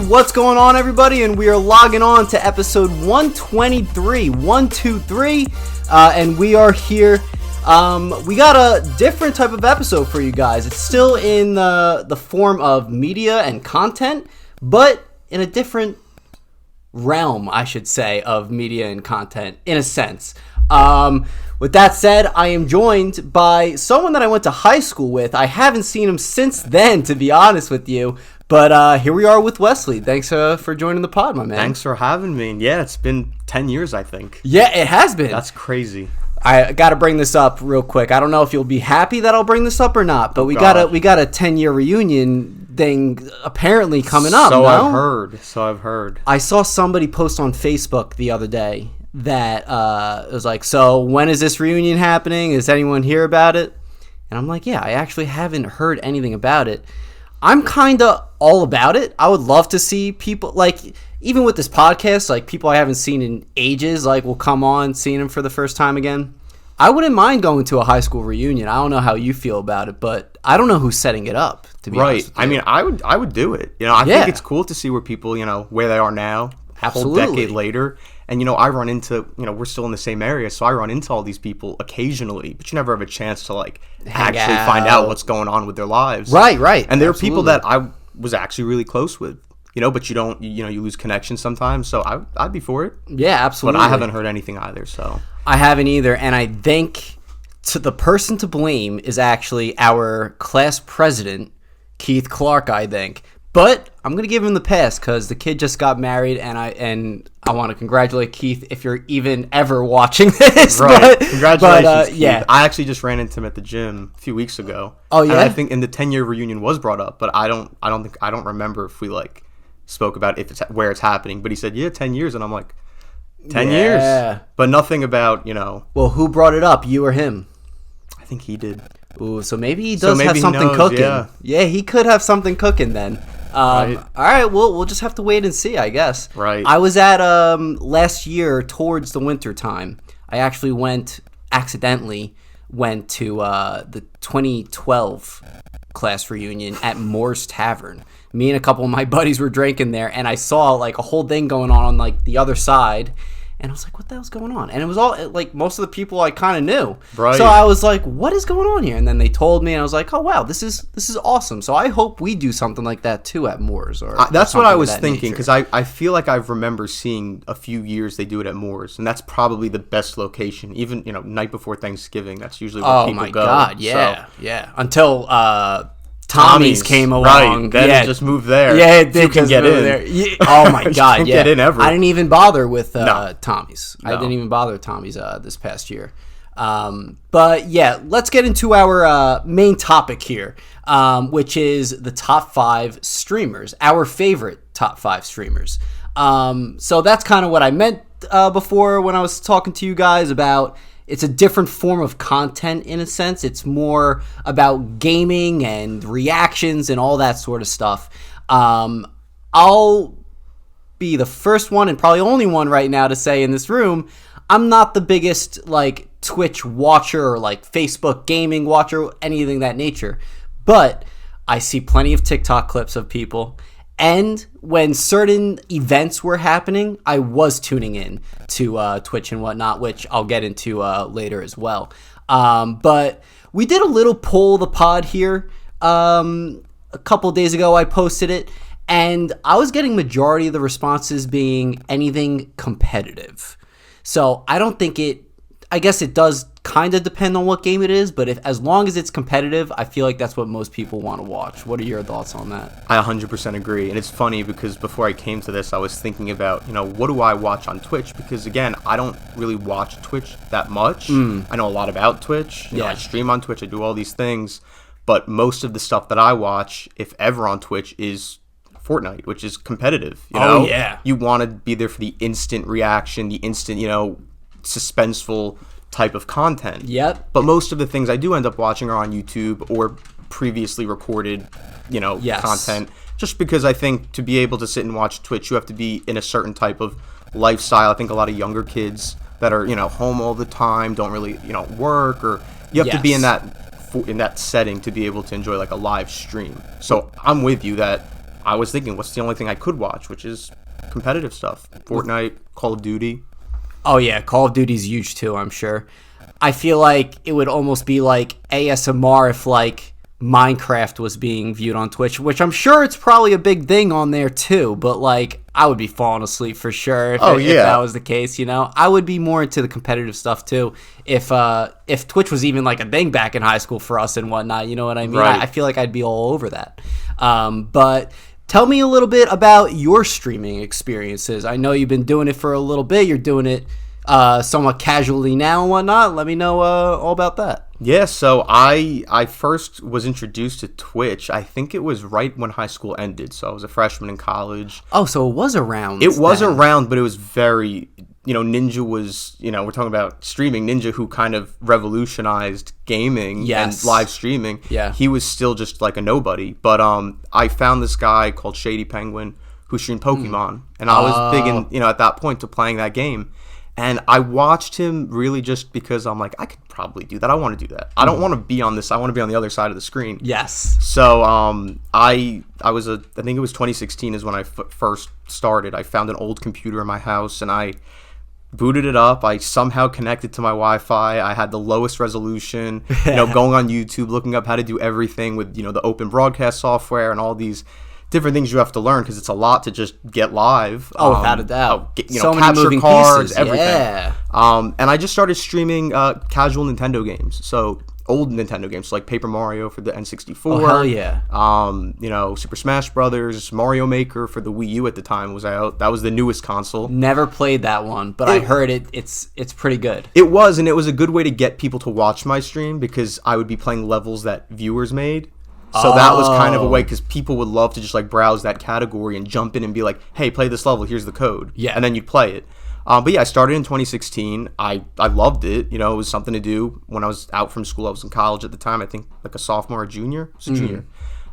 What's going on, everybody? And we are logging on to episode 123, and we are here. We got a different type of episode for you guys. It's still in the form of media and content, but in a different realm, I should say, of media and content, in a sense. With that said, I am joined by someone that I went to high school with. I haven't seen him since then, to be honest with you. But here we are with Wesley. Thanks for joining the pod, my man. Thanks for having me. Yeah, it's been 10 years, I think. Yeah, it has been. That's crazy. I got to bring this up real quick. I don't know if you'll be happy that I'll bring this up or not, but we got a 10-year reunion thing apparently coming up. So I've heard. I saw somebody post on Facebook the other day that it was like, so when is this reunion happening? Is anyone hear about it? And I'm like, yeah, I actually haven't heard anything about it. I'm kind of all about it. I would love to see people, like, even with this podcast, like, people I haven't seen in ages, like, will come on, seeing them for the first time again. I wouldn't mind going to a high school reunion. I don't know how you feel about it, but I don't know who's setting it up, to be honest with you. I mean, I would do it. I think it's cool to see where people, where they are now, Absolutely. a whole decade later. And, I run into, we're still in the same area, so I run into all these people occasionally, but you never have a chance to, like, actually find out what's going on with their lives. Right. And there are people that I was actually really close with, but you don't, you lose connection sometimes, so I'd be for it. Yeah, absolutely. But I haven't heard anything either, so. I haven't either, and I think the person to blame is actually our class president, Keith Clark, I think. But I'm going to give him the pass because the kid just got married, and I want to congratulate Keith if you're even ever watching this. Right. Congratulations, Keith. Yeah. I actually just ran into him at the gym a few weeks ago. Oh, yeah? And I think in the 10-year reunion was brought up, but I don't remember if we, like, spoke about where it's happening. But he said, yeah, 10 years. And I'm like, 10 years? But nothing about, Well, who brought it up, you or him? I think he did. Ooh, so maybe he does have something cooking. Yeah, he could have something cooking then. Right. All right, we'll just have to wait and see, I guess. Right. I was at last year towards the winter time. I actually accidentally went to the 2012 class reunion at Moore's Tavern. Me and a couple of my buddies were drinking there, and I saw like a whole thing going on like the other side. And I was like, what the hell's going on? And it was all, like, most of the people I kind of knew. Right. So I was like, what is going on here? And then they told me, and I was like, oh, wow, this is awesome. So I hope we do something like that, too, at Moore's. That's what I was thinking, because I feel like I remember seeing a few years they do it at Moore's, and that's probably the best location. Even, night before Thanksgiving, that's usually where people go. Oh, my God, yeah, yeah. Until Tommy's came along. Right, then it just moved there. Yeah, it did. You can get in. There. Yeah. Oh my God, yeah. Get in ever. I didn't even bother with Tommy's. No. I didn't even bother with Tommy's this past year. But yeah, let's get into our main topic here, which is the top 5 streamers, our favorite top 5 streamers. So that's kind of what I meant before when I was talking to you guys about. It's a different form of content in a sense. It's more about gaming and reactions and all that sort of stuff. I'll be the first one and probably only one right now to say in this room, I'm not the biggest like Twitch watcher or like Facebook gaming watcher, anything of that nature. But I see plenty of TikTok clips of people. And when certain events were happening, I was tuning in to Twitch and whatnot, which I'll get into later as well. But we did a little poll of the pod here a couple days ago. I posted it, and I was getting majority of the responses being anything competitive. So I don't think I guess it does kind of depend on what game it is, but as long as it's competitive, I feel like that's what most people want to watch. What are your thoughts on that? I 100% agree, and it's funny because before I came to this, I was thinking about, what do I watch on Twitch? Because again, I don't really watch Twitch that much. I know a lot about Twitch. I stream on Twitch, I do all these things, but most of the stuff that I watch, if ever on Twitch, is Fortnite, which is competitive. Oh, yeah. You want to be there for the instant reaction, the instant, suspenseful type of content. Yep. But most of the things I do end up watching are on YouTube or previously recorded, content. Just because I think to be able to sit and watch Twitch, you have to be in a certain type of lifestyle. I think a lot of younger kids that are, home all the time, don't really, work, or you have to be in that setting to be able to enjoy like a live stream. So I'm with you that I was thinking, what's the only thing I could watch, which is competitive stuff. Fortnite, Call of Duty. Oh, yeah. Call of Duty's huge, too, I'm sure. I feel like it would almost be like ASMR if, like, Minecraft was being viewed on Twitch, which I'm sure it's probably a big thing on there, too. But, like, I would be falling asleep for sure if that was the case, you know? I would be more into the competitive stuff, too, if Twitch was even, like, a thing back in high school for us and whatnot, you know what I mean? Right. I feel like I'd be all over that. But tell me a little bit about your streaming experiences. I know you've been doing it for a little bit. You're doing it somewhat casually now and whatnot. Let me know all about that. Yeah, so I first was introduced to Twitch, I think it was right when high school ended. So I was a freshman in college. Oh, so it was around. It was around, but it was very, Ninja was, we're talking about streaming. Ninja, who kind of revolutionized gaming and live streaming. Yeah. He was still just like a nobody. But I found this guy called Shady Penguin who streamed Pokemon. And I was big in, at that point to playing that game. And I watched him really just because I'm like, I could probably do that. I want to do that. I don't want to be on this. I want to be on the other side of the screen. Yes. So I think it was 2016 is when I first started. I found an old computer in my house and I booted it up. I somehow connected to my Wi-Fi. I had the lowest resolution, going on YouTube, looking up how to do everything with, the open broadcast software and all these different things you have to learn because it's a lot to just get live. Oh, without a doubt. So many moving cards, pieces. Everything. Yeah. And I just started streaming casual Nintendo games. So old Nintendo games like Paper Mario for the N64. Oh, hell yeah. Super Smash Brothers, Mario Maker for the Wii U at the time was out. That was the newest console. Never played that one, but I heard it's pretty good. It was, and it was a good way to get people to watch my stream because I would be playing levels that viewers made. So that was kind of a way because people would love to just like browse that category and jump in and be like, hey, play this level, here's the code. Yeah. And then you'd play it. But yeah, I started in 2016. I loved it. It was something to do when I was out from school. I was in college at the time, I think like a sophomore or junior. It was a junior.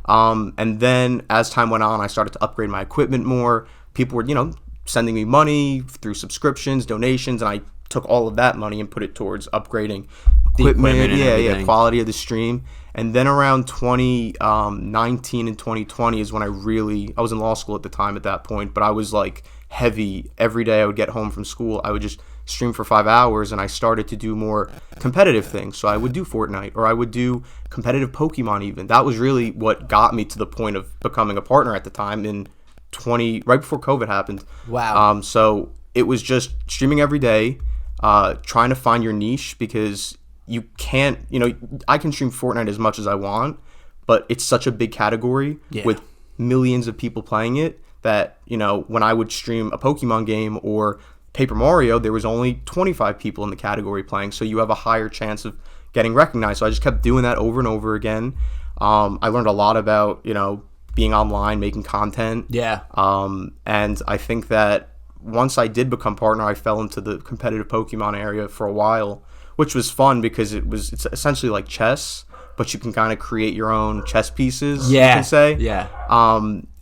And then as time went on, I started to upgrade my equipment more. People were, sending me money through subscriptions, donations, and I took all of that money and put it towards upgrading equipment, quality of the stream. And then around 2019 and 2020 is when I was in law school at the time at that point, but I was like heavy. Every day I would get home from school, I would just stream for 5 hours, and I started to do more competitive things. So I would do Fortnite, or I would do competitive Pokemon even. That was really what got me to the point of becoming a partner at the time right before COVID happened. Wow. So it was just streaming every day, trying to find your niche because you can't, I can stream Fortnite as much as I want, but it's such a big category with millions of people playing it that, when I would stream a Pokemon game or Paper Mario, there was only 25 people in the category playing, so you have a higher chance of getting recognized. So I just kept doing that over and over again. I learned a lot about, being online, making content. Yeah. And I think that once I did become partner, I fell into the competitive Pokemon area for a while, which was fun because it's essentially like chess, but you can kind of create your own chess pieces, you can say. Yeah.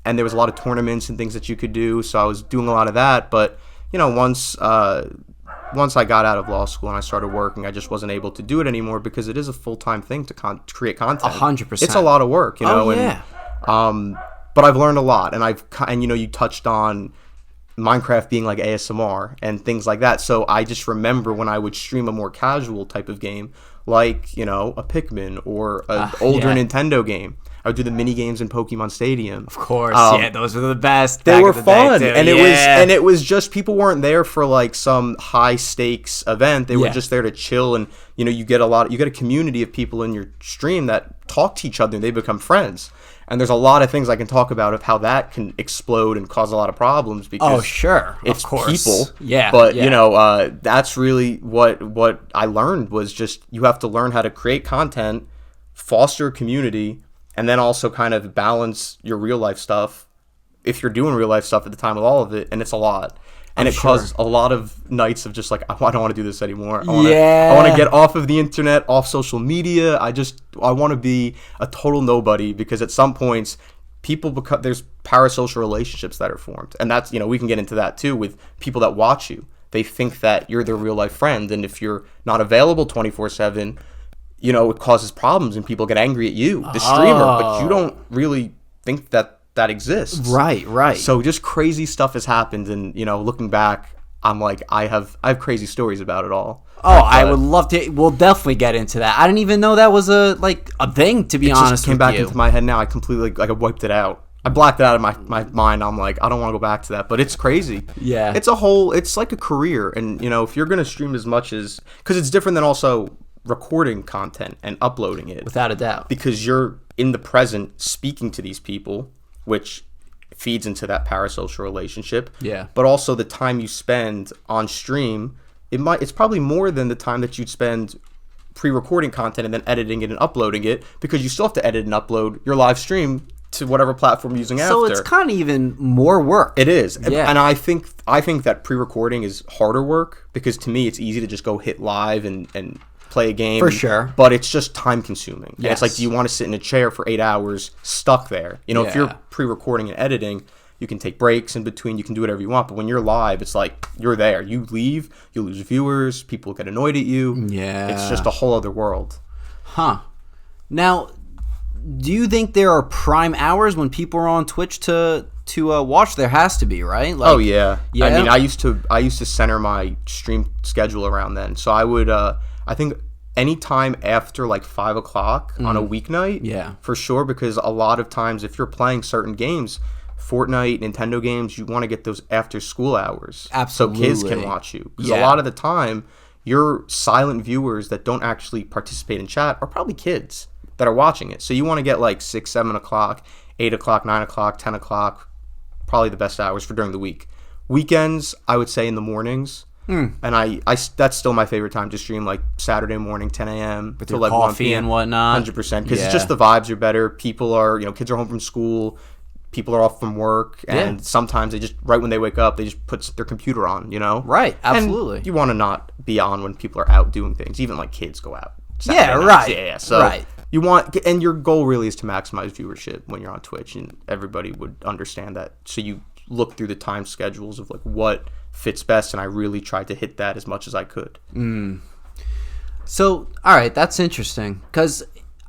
And there was a lot of tournaments and things that you could do, so I was doing a lot of that. But, once I got out of law school and I started working, I just wasn't able to do it anymore because it is a full-time thing to create content. 100%. It's a lot of work, Oh, yeah. But I've learned a lot, and you touched on Minecraft being like ASMR and things like that. So I just remember when I would stream a more casual type of game, like, a Pikmin or an older Nintendo game. I would do the mini games in Pokemon Stadium. Of course, those were the best. They were fun, and it was just people weren't there for like some high stakes event. They were just there to chill, and you get a community of people in your stream that talk to each other, and they become friends. And there's a lot of things I can talk about of how that can explode and cause a lot of problems because it's of course. People. Yeah. But that's really what I learned was just you have to learn how to create content, foster a community, and then also kind of balance your real life stuff if you're doing real life stuff at the time with all of it, and it's a lot. And it caused a lot of nights of just like, I don't want to do this anymore. I want to get off of the internet, off social media. I want to be a total nobody because at some points, there's parasocial relationships that are formed. And that's, we can get into that too with people that watch you. They think that you're their real life friend. And if you're not available 24/7, it causes problems and people get angry at you, the streamer. But you don't really think that that exists. Right. So just crazy stuff has happened, and looking back, I'm like, I have crazy stories about it all. Oh, I would love to. We'll definitely get into that. I didn't even know that was a thing, to be honest with you. It just came back into my head now. I completely, I wiped it out. I blacked it out of my mind. I'm like, I don't want to go back to that. But it's crazy. Yeah. It's like a career. And, if you're going to stream as much as... Because it's different than also recording content and uploading it. Without a doubt. Because you're in the present speaking to these people, which feeds into that parasocial relationship. Yeah. But also the time you spend on stream... It's probably more than the time that you'd spend pre-recording content and then editing it and uploading it, because you still have to edit and upload your live stream to whatever platform you're using after. So it's kind of even more work. It is. Yeah. And I think that pre-recording is harder work, because to me it's easy to just go hit live and play a game. For sure. But it's just time consuming. Yes. It's like, do you want to sit in a chair for 8 hours stuck there? If you're pre-recording and editing, you can take breaks in between. You can do whatever you want. But when you're live, it's like you're there. You leave, you lose viewers. People get annoyed at you. Yeah. It's just a whole other world. Huh. Now, do you think there are prime hours when people are on Twitch to watch? There has to be, right? Oh, yeah. Yeah. I mean, I used to center my stream schedule around then. So I would, I think anytime after 5 o'clock on a weeknight. Yeah. For sure. Because a lot of times if you're playing certain games, Fortnite, Nintendo games, you want to get those after school hours. Absolutely. So kids can watch you. Because a lot of the time, your silent viewers that don't actually participate in chat are probably kids that are watching it. So you want to get 6, 7 o'clock, 8 o'clock, 9 o'clock, 10 o'clock, probably the best hours for during the week. Weekends, I would say in the mornings. And I that's still my favorite time to stream, Saturday morning, 10 a.m. With to your 1 coffee p.m. and whatnot. 100%. Because it's just the vibes are better. People are, kids are home from school. People are off from work, and sometimes they just, right when they wake up, they just put their computer on, Right, absolutely. And you want to not be on when people are out doing things. Even kids go out. Yeah, nights. right. Yeah, so you want, and your goal really is to maximize viewership when you're on Twitch, and everybody would understand that. So you look through the time schedules of what fits best, and I really tried to hit that as much as I could. So, all right, that's interesting, because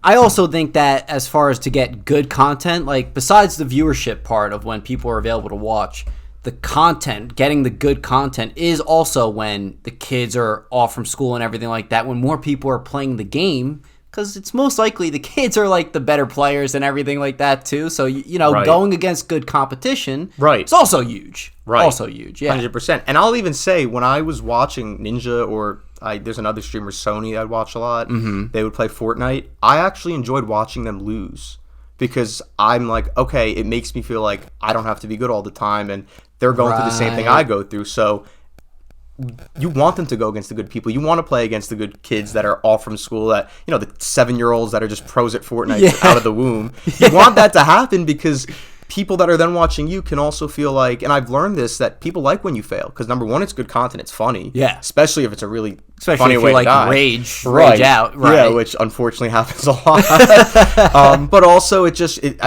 I also think that as far as to get good content, besides the viewership part of when people are available to watch, the content, getting the good content is also when the kids are off from school and everything like that, when more people are playing the game, because it's most likely the kids are the better players and everything like that too. So, going against good competition, it's also huge. Right. Also huge, yeah. 100%. And I'll even say, when I was watching Ninja, or there's another streamer, Sony, I'd watch a lot. They would play Fortnite. I actually enjoyed watching them lose, because I'm okay, it makes me feel like I don't have to be good all the time, and they're going through the same thing I go through. So you want them to go against the good people. You want to play against the good kids that are off from school, that, the 7-year-olds that are just pros at Fortnite out of the womb. You want that to happen, because people that are then watching you can also feel and I've learned this, that people like when you fail, because number one, it's good content, it's funny, especially if it's a really funny way to die. rage out, yeah, which unfortunately happens a lot. But also, I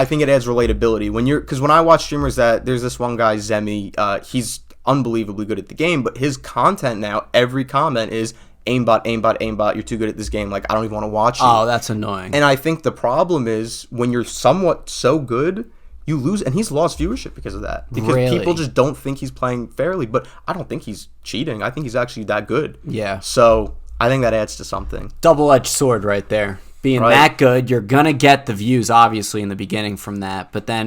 think it adds relatability because when I watch streamers, there's this one guy, Zemi, he's unbelievably good at the game, but his content now, every comment is aimbot, aimbot, aimbot, you're too good at this game, I don't even want to watch you. Oh, that's annoying. And I think the problem is, when you're somewhat so good, you lose, and he's lost viewership because of that. Because people just don't think he's playing fairly, but I don't think he's cheating. I think he's actually that good. Yeah. So I think that adds to something. Double-edged sword right there. Being that good, you're going to get the views, obviously, in the beginning from that. But then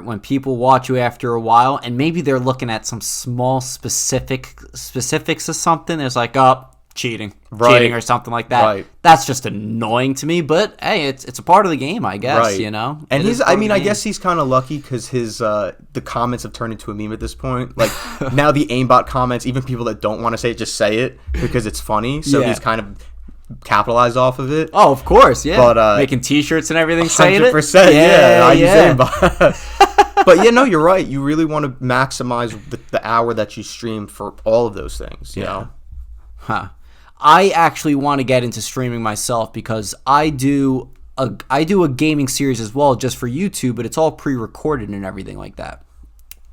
when people watch you after a while, and maybe they're looking at some small specifics of something, there's cheating or something like that. That's just annoying to me, but hey, it's a part of the game, I guess. And I guess he's kind of lucky, because his the comments have turned into a meme at this point. Now the aimbot comments, even people that don't want to say it just say it because it's funny, so he's kind of capitalized off of it. Oh, of course, yeah. But making t-shirts and everything, saying it. 100%, I use aimbot. But you're right, you really want to maximize the hour that you stream for all of those things, you know. I actually want to get into streaming myself, because I do a gaming series as well, just for YouTube, but it's all pre-recorded and everything like that.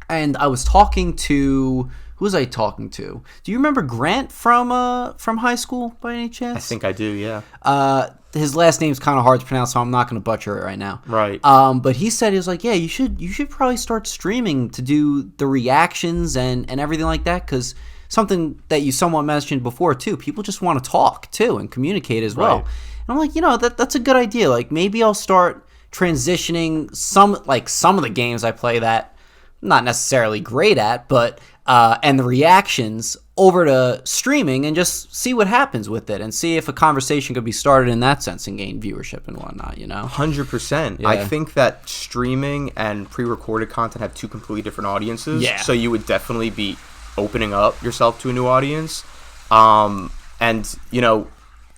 And I was talking to who was I talking to? Do you remember Grant from high school by any chance? I think I do, yeah. His last name's kind of hard to pronounce, so I'm not going to butcher it right now. Right. But he said, he was like, yeah, you should probably start streaming to do the reactions and everything like that, because something that you somewhat mentioned before too, people just want to talk too and communicate as well. Right. And I'm like, that's a good idea. Like, maybe I'll start transitioning some of the games I play that I'm not necessarily great at, but and the reactions over to streaming and just see what happens with it and see if a conversation could be started in that sense and gain viewership and whatnot, 100%. Yeah. I think that streaming and pre-recorded content have two completely different audiences. Yeah. So you would definitely be opening up yourself to a new audience. And,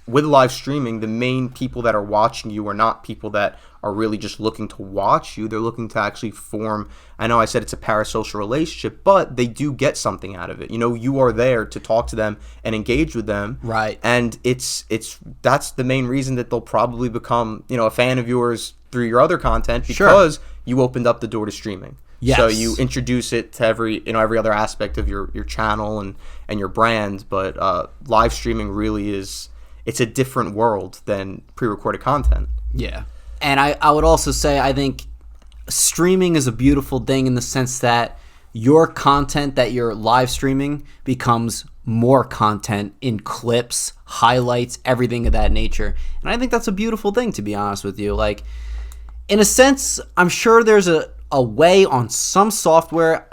with live streaming, the main people that are watching you are not people that are really just looking to watch you. They're looking to actually form, I know I said it's a parasocial relationship, but they do get something out of it. You are there to talk to them and engage with them. Right. And that's the main reason that they'll probably become, a fan of yours through your other content, because you opened up the door to streaming. Yes. So you introduce it to every other aspect of your channel and your brand, but live streaming really it's a different world than pre-recorded content. Yeah. And I would also say, I think streaming is a beautiful thing in the sense that your content that you're live streaming becomes more content in clips, highlights, everything of that nature. And I think that's a beautiful thing, to be honest with you. Like, in a sense, I'm sure there's a way on some software.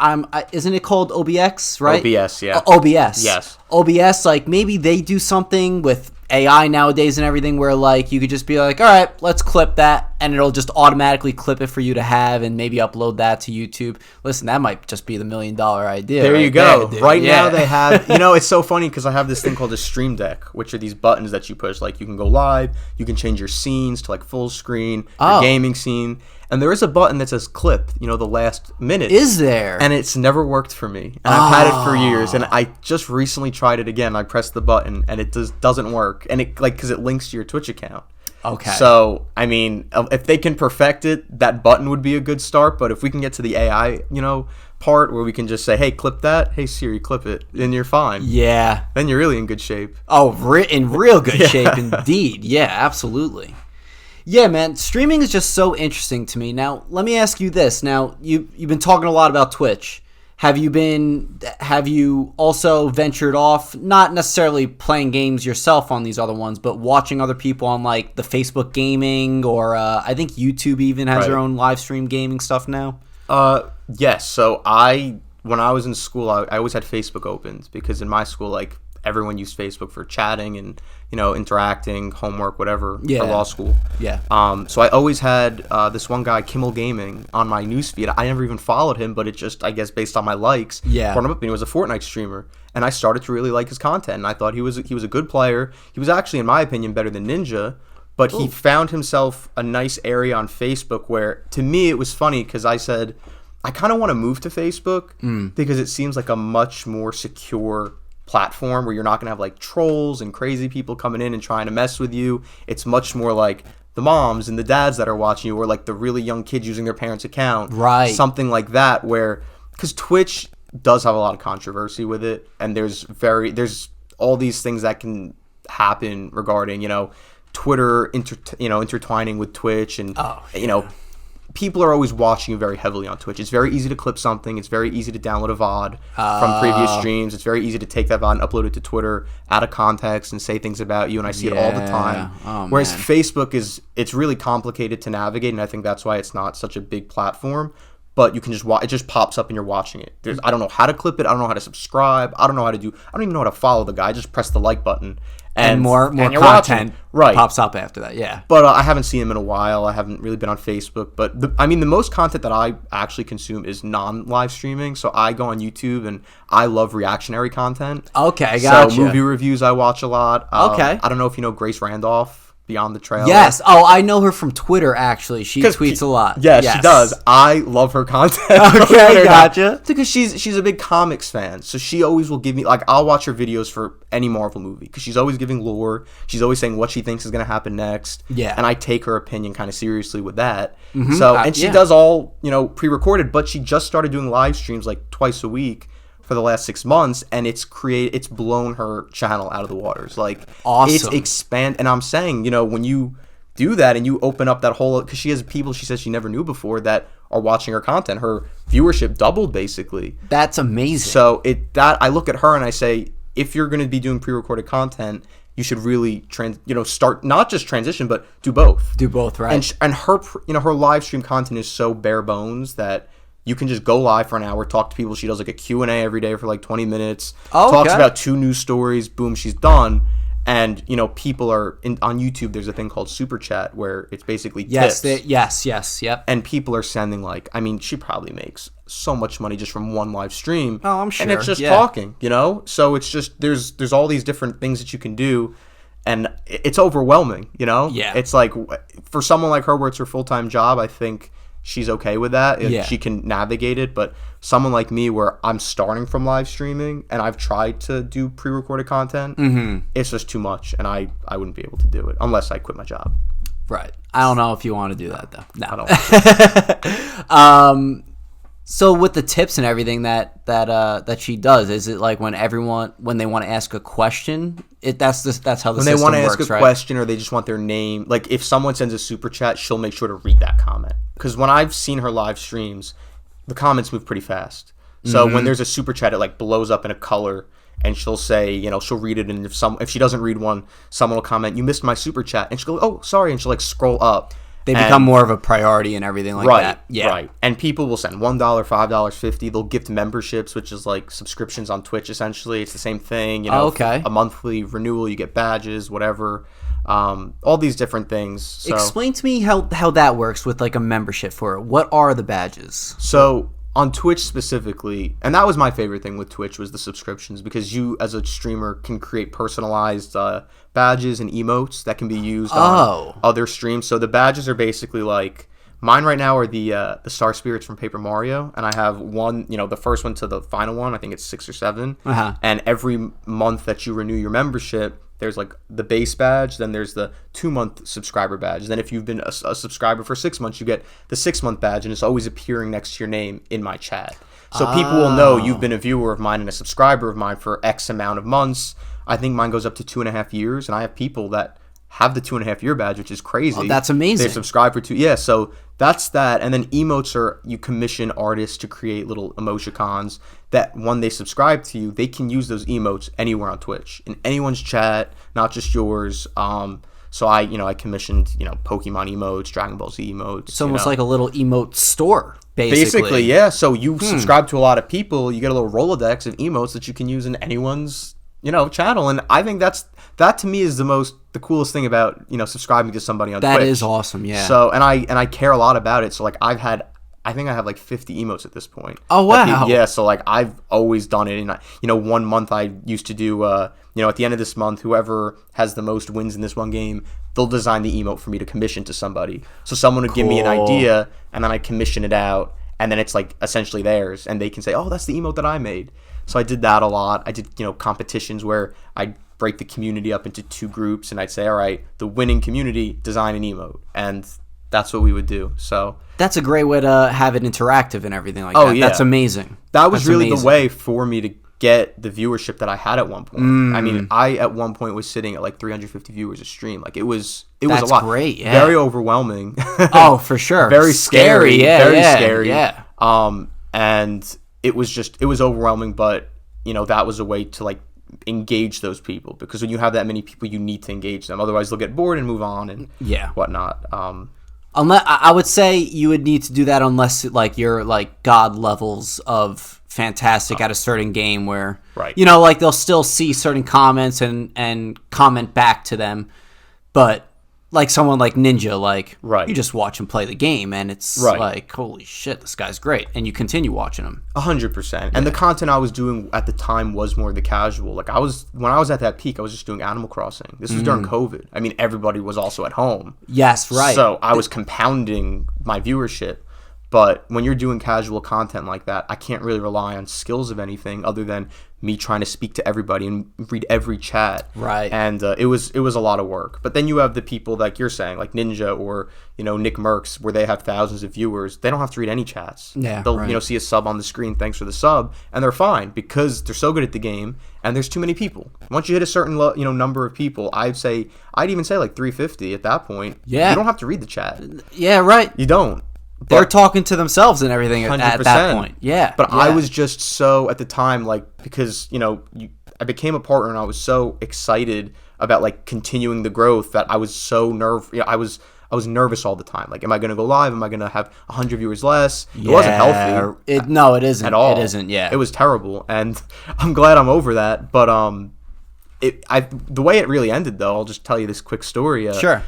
Isn't it called OBX, right? OBS, yeah. OBS. Yes. OBS, like, maybe they do something with AI nowadays and everything where, like, you could just be like, all right, let's clip that, and it'll just automatically clip it for you to have and maybe upload that to YouTube. Listen, that might just be the $1 million idea. There right you go. there, Now they have, it's so funny because I have this thing called a Stream Deck, which are these buttons that you push. Like, you can go live, you can change your scenes to like full screen, your gaming scene. And there is a button that says clip, the last minute. Is there? And it's never worked for me. And I've had it for years. And I just recently tried it again. I pressed the button and it doesn't work. And because it links to your Twitch account. Okay. So, I mean, if they can perfect it, that button would be a good start. But if we can get to the AI, part where we can just say, hey, clip that. Hey, Siri, clip it. Then you're fine. Yeah. Then you're really in good shape. Oh, in real good shape indeed. Yeah, absolutely. Yeah, man, streaming is just so interesting to me. Now, let me ask you this. Now, you've been talking a lot about Twitch. Have you also ventured off, not necessarily playing games yourself on these other ones, but watching other people on, like, the Facebook gaming, or I think YouTube even has their own live stream gaming stuff now? Yes. So when I was in school, I always had Facebook opened, because in my school, like, everyone used Facebook for chatting and, interacting, homework, whatever, for law school. Yeah. So I always had this one guy, Kimmel Gaming, on my newsfeed. I never even followed him, but it just, I guess, based on my likes, brought him up, and he was a Fortnite streamer. And I started to really like his content, and I thought he was a good player. He was actually, in my opinion, better than Ninja, but he found himself a nice area on Facebook where, to me, it was funny, because I said, I kind of want to move to Facebook because it seems like a much more secure platform where you're not going to have like trolls and crazy people coming in and trying to mess with you. It's much more like the moms and the dads that are watching you, or like the really young kids using their parents' account. Right. Something like that, where, because Twitch does have a lot of controversy with it, and there's all these things that can happen regarding, Twitter intertwining with Twitch, and people are always watching you very heavily on Twitch. It's very easy to clip something. It's very easy to download a VOD from previous streams. It's very easy to take that VOD and upload it to Twitter out of context and say things about you, and I see it all the time. Whereas Facebook it's really complicated to navigate, and I think that's why it's not such a big platform. But you can just watch. It just pops up and you're watching it. I don't know how to clip it. I don't know how to subscribe. I don't even know how to follow the guy. I just press the like button. And more content pops up after that, yeah. But I haven't seen him in a while. I haven't really been on Facebook. But the most content that I actually consume is non-live streaming. So I go on YouTube, and I love reactionary content. Okay, gotcha. So movie reviews I watch a lot. Okay. I don't know if you know Grace Randolph, Beyond the Trail. Yes. Oh, I know her from Twitter, actually. She tweets a lot. Yes, she does. I love her content. Okay, gotcha. Because she's a big comics fan. So she always will give me, like, I'll watch her videos for any Marvel movie, because she's always giving lore. She's always saying what she thinks is going to happen next. Yeah. And I take her opinion kind of seriously with that. So, and she does all, pre-recorded, but she just started doing live streams like twice a week, for the last 6 months, and it's blown her channel out of the waters. Like, awesome. It's and I'm saying, when you do that and you open up that whole, because she has people she says she never knew before that are watching her content. Her viewership doubled basically. That's amazing. So I look at her and I say, if you're going to be doing pre-recorded content, you should really start not just transition, but do both. Do both, right? And her her live stream content is so bare bones that you can just go live for an hour, talk to people. She does like a Q&A every day for like 20 minutes. Talks about 2 news stories. Boom, she's done. And people are on YouTube. There's a thing called Super Chat where it's basically tips. Yes, yep. And people are sending she probably makes so much money just from one live stream. Oh, I'm sure. And it's just talking, So it's just there's all these different things that you can do, and it's overwhelming, Yeah. It's like for someone like her where it's her full-time job, I think she's okay with that. Yeah. She can navigate it. But someone like me where I'm starting from live streaming and I've tried to do pre-recorded content, it's just too much, and I wouldn't be able to do it unless I quit my job. Right. I don't know if you want to do that though. No. I don't. So with the tips and everything that she does, is it like when they want to ask a question, that's how the when system they want to works, ask a right? question or they just want their name, like if someone sends a super chat, she'll make sure to read that comment, because when I've seen her live streams, the comments move pretty fast. So when there's a super chat, it like blows up in a color, and she'll say, she'll read it, and if she doesn't read one, someone will comment, "You missed my super chat," and she'll go, "Oh, sorry," and she'll like scroll up. They become more of a priority and everything like that. Yeah. Right. And people will send $1, $5, $50. They'll gift memberships, which is like subscriptions on Twitch, essentially. It's the same thing. Okay. A monthly renewal, you get badges, whatever. All these different things. So, explain to me how that works with like a membership for it. What are the badges? So on Twitch specifically, and that was my favorite thing with Twitch, was the subscriptions, because you as a streamer can create personalized badges and emotes that can be used on other streams. So the badges are basically like, mine right now are the Star Spirits from Paper Mario, and I have one, the first one to the final one. I think it's 6 or 7. And every month that you renew your membership, there's like the base badge, then there's the 2-month subscriber badge. Then if you've been a subscriber for 6 months, you get the 6-month badge, and it's always appearing next to your name in my chat. So people will know you've been a viewer of mine and a subscriber of mine for X amount of months. I think mine goes up to 2.5 years, and I have people that have the 2.5-year badge, which is crazy. Oh, that's amazing. They subscribe for 2. Yeah, so that's that. And then emotes are, you commission artists to create little emoticons that when they subscribe to you, they can use those emotes anywhere on Twitch, in anyone's chat, not just yours. So I commissioned, Pokemon emotes, Dragon Ball Z emotes. It's almost like a little emote store, basically. Yeah. So you subscribe to a lot of people, you get a little Rolodex of emotes that you can use in anyone's, channel. And I think that to me is the coolest thing about, subscribing to somebody on Twitch. That is awesome, yeah. So, and I care a lot about it. So like I think I have like 50 emotes at this point. Oh, wow. Yeah. So like I've always done it. And 1 month I used to do, at the end of this month, whoever has the most wins in this one game, they'll design the emote for me to commission to somebody. So someone would give me an idea, and then I commission it out, and then it's like essentially theirs, and they can say, "Oh, that's the emote that I made." So I did that a lot. I did, competitions where I'd break the community up into 2 groups, and I'd say, all right, the winning community, design an emote. And that's what we would do. So that's a great way to have it interactive and everything like that. Yeah. That's amazing. That was really the way for me to get the viewership that I had at one point. I mean, I at one point was sitting at like 350 viewers a stream. Like it was a lot. That's great. Yeah. Very overwhelming. Oh, for sure. Very scary. Yeah. Very yeah, scary. Yeah. And it was overwhelming, but that was a way to like engage those people, because when you have that many people, you need to engage them. Otherwise they'll get bored and move on and whatnot. Unless, I would say you would need to do that unless like you're like god levels of fantastic at a certain game where like they'll still see certain comments and comment back to them, but like someone like Ninja, like you just watch him play the game and it's like, holy shit, this guy's great, and you continue watching him. 100%. And the content I was doing at the time was more the casual. Like when I was at that peak, I was just doing Animal Crossing. This was during COVID. I mean, everybody was also at home. Yes, right. So I was compounding my viewership. But when you're doing casual content like that, I can't really rely on skills of anything other than me trying to speak to everybody and read every chat. Right. And it was a lot of work. But then you have the people like you're saying, like Ninja or Nick Merckx, where they have thousands of viewers. They don't have to read any chats. Yeah. They'll see a sub on the screen, thanks for the sub, and they're fine because they're so good at the game. And there's too many people. Once you hit a certain number of people, I'd even say like 350 at that point. Yeah. You don't have to read the chat. Yeah. Right. You don't. They're talking to themselves and everything at that point. Yeah. But I was just so, at the time, like, because, I became a partner and I was so excited about, like, continuing the growth that I was so I was nervous all the time. Like, am I going to go live? Am I going to have 100 viewers less? It wasn't healthy. No, it isn't. At all. It isn't, yeah. It was terrible. And I'm glad I'm over that. But the way it really ended, though, I'll just tell you this quick story. Sure.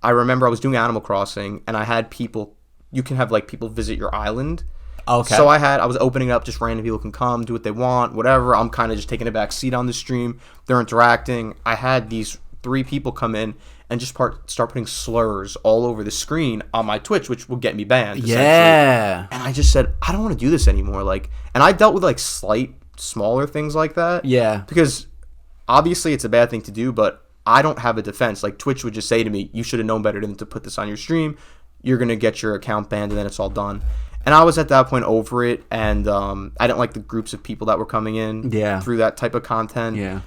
I remember I was doing Animal Crossing, and I had people. You can have like people visit your island. Okay. So I was opening it up, just random people can come, do what they want, whatever. I'm kind of just taking a back seat on the stream. They're interacting. I had these 3 people come in and just start putting slurs all over the screen on my Twitch, which will get me banned. Yeah. And I just said, I don't want to do this anymore. Like, and I dealt with like smaller things like that. Yeah. Because obviously it's a bad thing to do, but I don't have a defense. Like, Twitch would just say to me, you should have known better than to put this on your stream. You're going to get your account banned, and then it's all done. And I was at that point over it, and I didn't like the groups of people that were coming in through that type of content. Yeah.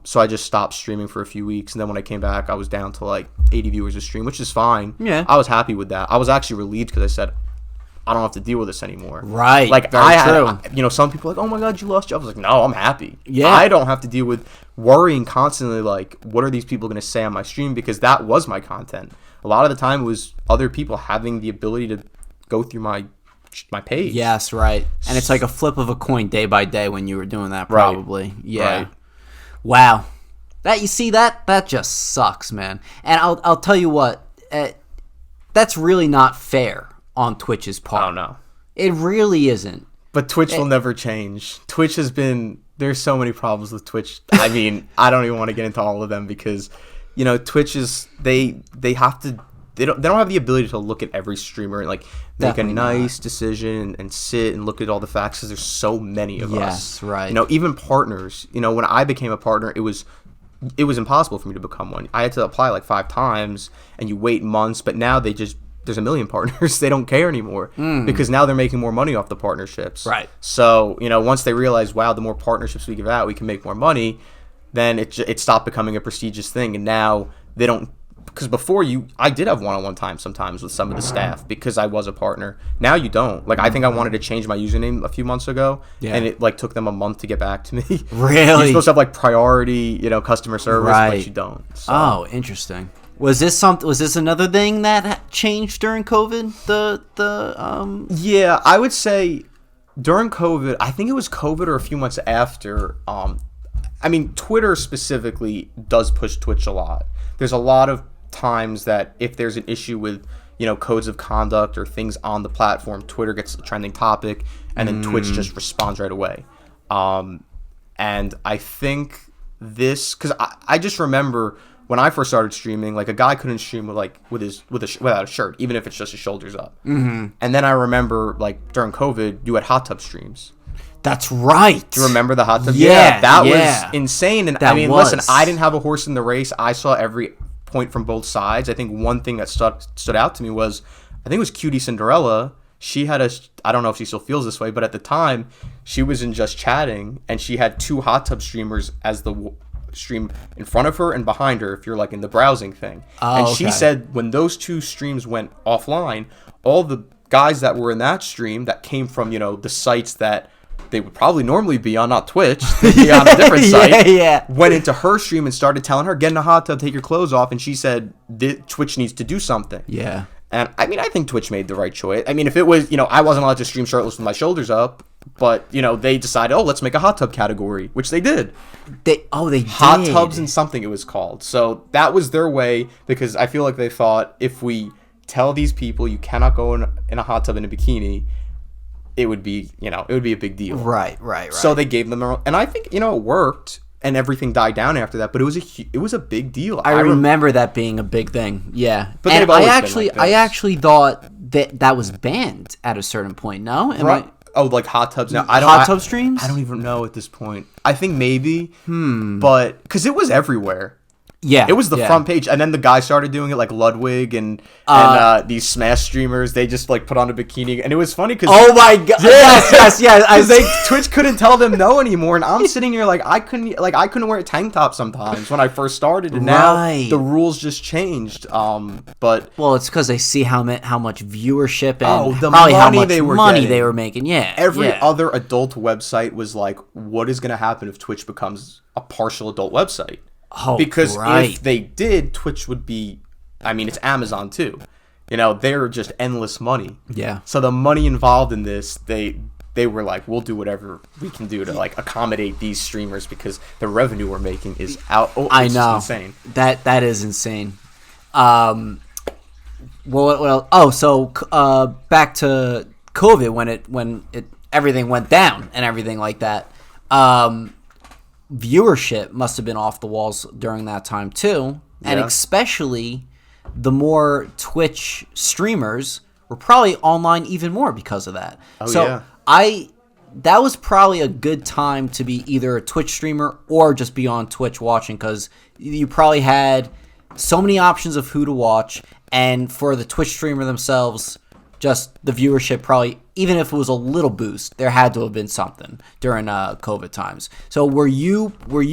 So I just stopped streaming for a few weeks, and then when I came back, I was down to like 80 viewers a stream, which is fine. Yeah. I was happy with that. I was actually relieved because I said, I don't have to deal with this anymore. Right. Like, some people are like, oh my God, you lost your job. I was like, no, I'm happy. Yeah. I don't have to deal with worrying constantly, like, what are these people going to say on my stream? Because that was my content. A lot of the time it was other people having the ability to go through my page. Yes, right. And it's like a flip of a coin day by day when you were doing that, probably. Right. Yeah. Right. Wow. That just sucks, man. And I'll tell you what, that's really not fair on Twitch's part. Oh, no. It really isn't. But Twitch will never change. Twitch has been... There's so many problems with Twitch. I mean, I don't even want to get into all of them because, Twitch is... They have to... They don't have the ability to look at every streamer and, like, make a nice decision and sit and look at all the facts because there's so many of us. Yes, right. Even partners. When I became a partner, it was impossible for me to become one. I had to apply, like, 5 times, and you wait months. But now there's a million partners. They don't care anymore because now they're making more money off the partnerships. Right. So, once they realize, wow, the more partnerships we give out, we can make more money, then it stopped becoming a prestigious thing. And now they don't, because before I did have one-on-one time sometimes with some of the staff because I was a partner. Now you don't. Like, I think I wanted to change my username a few months ago, and it, like, took them a month to get back to me. Really? You're supposed to have, like, priority, customer service, but you don't. So. Oh, interesting. Was this another thing that changed during COVID? Yeah, I would say during COVID, I think it was COVID or a few months after. Twitter specifically does push Twitch a lot. There's a lot of times that if there's an issue with, codes of conduct or things on the platform, Twitter gets a trending topic, and then Twitch just responds right away. And I think this, because I just remember when I first started streaming, like, a guy couldn't stream without a shirt, even if it's just his shoulders up. Mm-hmm. And then I remember, like, during COVID, you had hot tub streams. That's right. Do you remember the hot tub? Yeah, that was insane. And listen, I didn't have a horse in the race. I saw every point from both sides. I think one thing that stood out to me was, I think it was Cutie Cinderella. She had I don't know if she still feels this way, but at the time, she was in Just Chatting, and she had 2 hot tub streamers as the stream in front of her and behind her if you're, like, in the browsing thing. She said when those 2 streams went offline, all the guys that were in that stream that came from, the sites that they would probably normally be on, not Twitch, they'd be on a different site, went into her stream and started telling her, get in a hot tub, take your clothes off, and she said, Twitch needs to do something. Yeah. And, I think Twitch made the right choice. If it was, I wasn't allowed to stream shirtless with my shoulders up, but, they decided, let's make a hot tub category, which they did. They did. Hot tubs and something it was called. So that was their way, because I feel like they thought, if we tell these people you cannot go in a hot tub in a bikini, it would be a big deal. Right. So they gave them and I think, it worked, and everything died down after that, but it was a big deal. I remember that being a big thing. Yeah. But and I actually thought that was banned at a certain point. No, Oh, like hot tubs now. Hot tub streams? I don't even know at this point. I think maybe. But because it was everywhere. Yeah, it was the front page, and then the guy started doing it, like Ludwig and these Smash streamers. They just like put on a bikini, and it was funny because oh my god, yes. Twitch couldn't tell them no anymore, and I'm sitting here like I couldn't wear a tank top sometimes when I first started, and now the rules just changed. But it's because they see how much viewership and probably how much money they were making. Yeah, every other adult website was like, what is going to happen if Twitch becomes a partial adult website? Because if they did, Twitch would be, I mean, it's Amazon too. They're just endless money. Yeah. So the money involved in this, they were like, we'll do whatever we can do to like accommodate these streamers because the revenue we're making is out. I know. Insane. That is insane. So back to COVID when everything went down and everything like that. Viewership must have been off the walls during that time too, and especially the more Twitch streamers were probably online even more because of that. That was probably a good time to be either a Twitch streamer or just be on Twitch watching, because you probably had so many options of who to watch, and for the Twitch streamer themselves, just the viewership probably, even if it was a little boost, there had to have been something during COVID times. So were you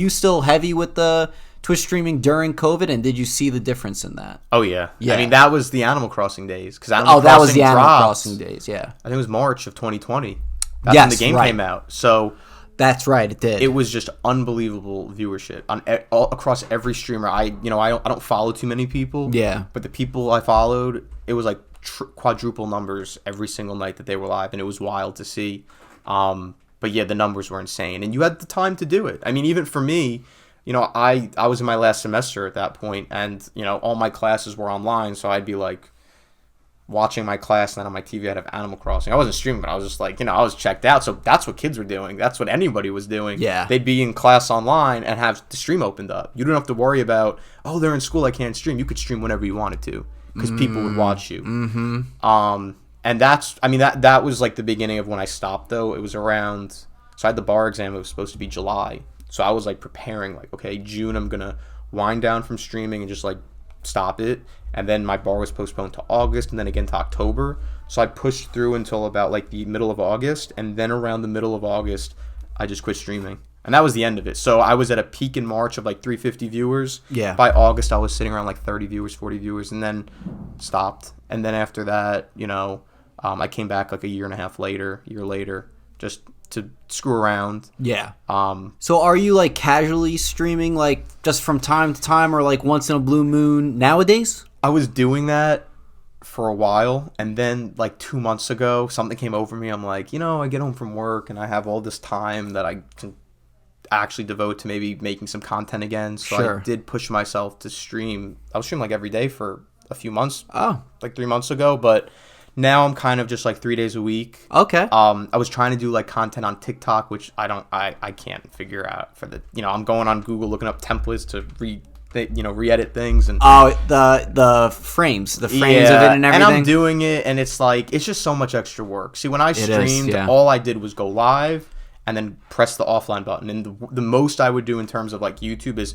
still heavy with the Twitch streaming during COVID, and did you see the difference in that? Oh yeah. I mean, that was the Animal Crossing days. Animal Crossing days. Yeah. I think it was March of 2020. That's when the game came out. So that's right. It did. It was just unbelievable viewership on all across every streamer. I don't follow too many people. Yeah. But the people I followed, it was like quadruple numbers every single night that they were live, and it was wild to see. But yeah, the numbers were insane, and you had the time to do it. I mean, even for me, I was in my last semester at that point, and all my classes were online, so I'd be like watching my class, and then on my TV I'd have Animal Crossing. I wasn't streaming, but I was just like, I was checked out. So that's what kids were doing. That's what anybody was doing. Yeah. They'd be in class online and have the stream opened up. You don't have to worry about, they're in school, I can't stream. You could stream whenever you wanted to, because people would watch you. Mm-hmm. And that was like the beginning of when I stopped, though. It was around, so I had the bar exam. It was supposed to be July. So I was like preparing, like, okay, June I'm going to wind down from streaming and just like stop it. And then my bar was postponed to August, and then again to October. So I pushed through until about like the middle of August, and then around the middle of August I just quit streaming, and that was the end of it. So I was at a peak in March of like 350 viewers. Yeah. By August I was sitting around like 30 viewers, 40 viewers, and then stopped. And then after that, I came back like a year later, just to screw around. Yeah. So are you like casually streaming, like just from time to time, or like once in a blue moon nowadays? I was doing that for a while, and then like 2 months ago something came over me. I'm like, I get home from work and I have all this time that I can actually devote to maybe making some content again. So sure. I did push myself to stream. I was streaming like every day for a few months. Like 3 months ago, but now I'm kind of just like 3 days a week. Okay. I was trying to do like content on TikTok, which I can't figure out for the, I'm going on Google looking up templates to re-edit things, and the frames of it and everything. And I'm doing it, and it's like, it's just so much extra work. See, when I streamed, all I did was go live and then press the offline button, and the most I would do in terms of like YouTube is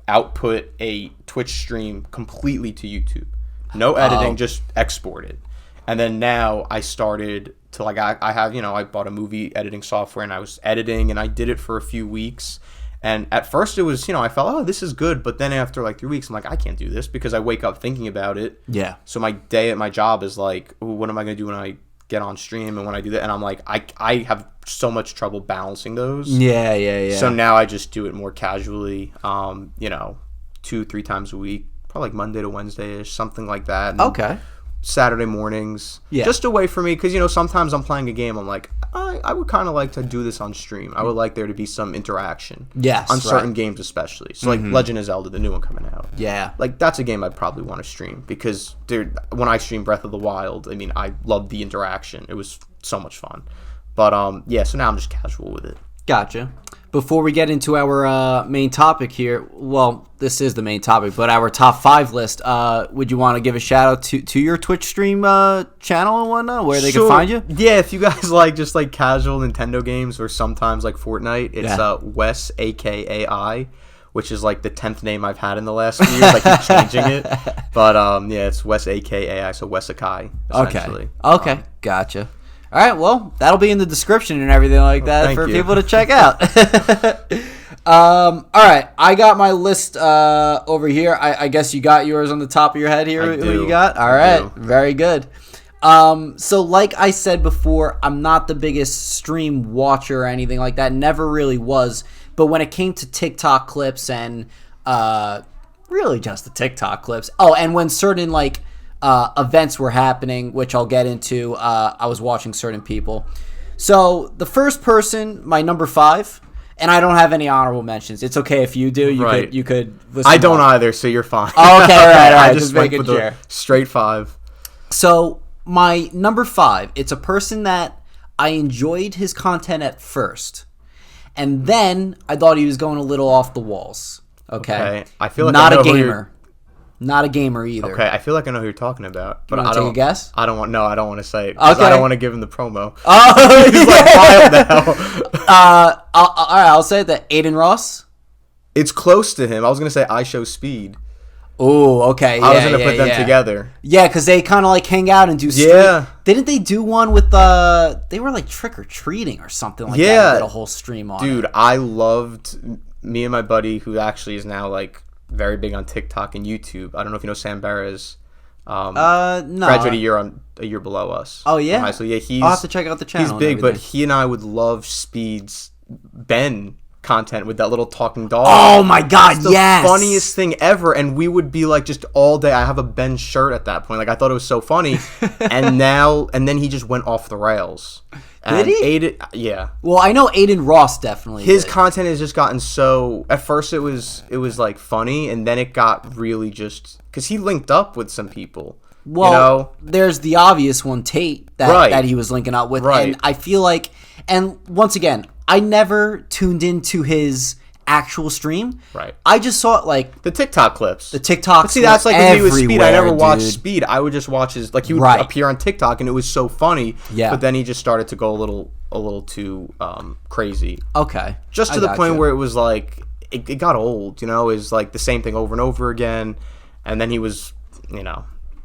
output a Twitch stream completely to YouTube. No editing, just export it. And then now I started to like, I have, I bought a movie editing software, and I was editing, and I did it for a few weeks. And at first it was, I felt, this is good. But then after like 3 weeks, I'm like, I can't do this, because I wake up thinking about it. Yeah. So my day at my job is like, what am I going to do when I get on stream and when I do that? And I'm like, I have so much trouble balancing those. Yeah. So now I just do it more casually, 2-3 times a week, probably like Monday to Wednesday-ish, something like that. And okay. Saturday mornings, just a way for me, because sometimes I'm playing a game, I'm like, I would kind of like to do this on stream. I would like there to be some interaction, on certain games especially. So like Legend of Zelda, the new one coming out, like that's a game I'd probably want to stream, because when I stream Breath of the Wild, I mean, I loved the interaction. It was so much fun. But so now I'm just casual with it. Gotcha. before we get into our main topic here, well, this is the main topic, but our top 5 list, would you want to give a shout out to your Twitch stream channel and whatnot, where they can find you? Yeah, if you guys like just like casual Nintendo games or sometimes like Fortnite, it's Wes AKAI, which is like the 10th name I've had in the last few years. I keep changing it, but it's Wes AKAI, so Wesakai essentially. Okay, gotcha. All right, well, that'll be in the description and everything like that for people to check out. All right, I got my list over here. I guess you got yours on the top of your head here. Who you got? All right, very good. So like I said before, I'm not the biggest stream watcher or anything like that. Never really was. But when it came to TikTok clips and really just the TikTok clips. Oh, and when certain like events were happening, which I'll get into, I was watching certain people. So the first person, my number 5, and I don't have any honorable mentions. It's okay if you do. You could listen. I don't either, so you're fine. Oh, okay, all right. I just went with a straight 5. So my number 5, it's a person that I enjoyed his content at first, and then I thought he was going a little off the walls. Okay. I feel like not a gamer. Not a gamer either. Okay, I feel like I know who you're talking about, but I don't take a guess. I don't want to say it. Okay. I don't want to give him the promo. Oh, he's like wild now. All right, I'll say that Aiden Ross. It's close to him. I was gonna say I Show Speed. Oh, okay. I was gonna put them together. Yeah, because they kind of like hang out and do. Yeah. Didn't they do one with they were like trick or treating or something like that? Yeah. Did a whole stream on. Dude, I loved me and my buddy who actually is now like very big on TikTok and YouTube. I don't know if you know Sam Barras. No. Graduated a year below us. Oh yeah. So yeah, I'll have to check out the channel. He's big, but he and I would love Speed's Ben content with that little talking dog. Oh my god, it's the funniest thing ever, and we would be like just all day. I have a Ben shirt at that point. Like I thought it was so funny, and then he just went off the rails. Did he? Aiden, yeah. Well, I know Aiden Ross definitely. His content has just gotten so. At first, it was like funny, and then it got really just because he linked up with some people. Well, there's the obvious one, Tate, that he was linking up with, and I feel like, and once again, I never tuned into his actual stream. Right. I just saw it like the TikTok clips. The TikTok. But see, that's like when he was Speed. I never watched Speed. I would just watch his he would appear on TikTok, and it was so funny. Yeah. But then he just started to go a little too crazy. Okay. Just to the point where it was like it got old. Is like the same thing over and over again, and then he was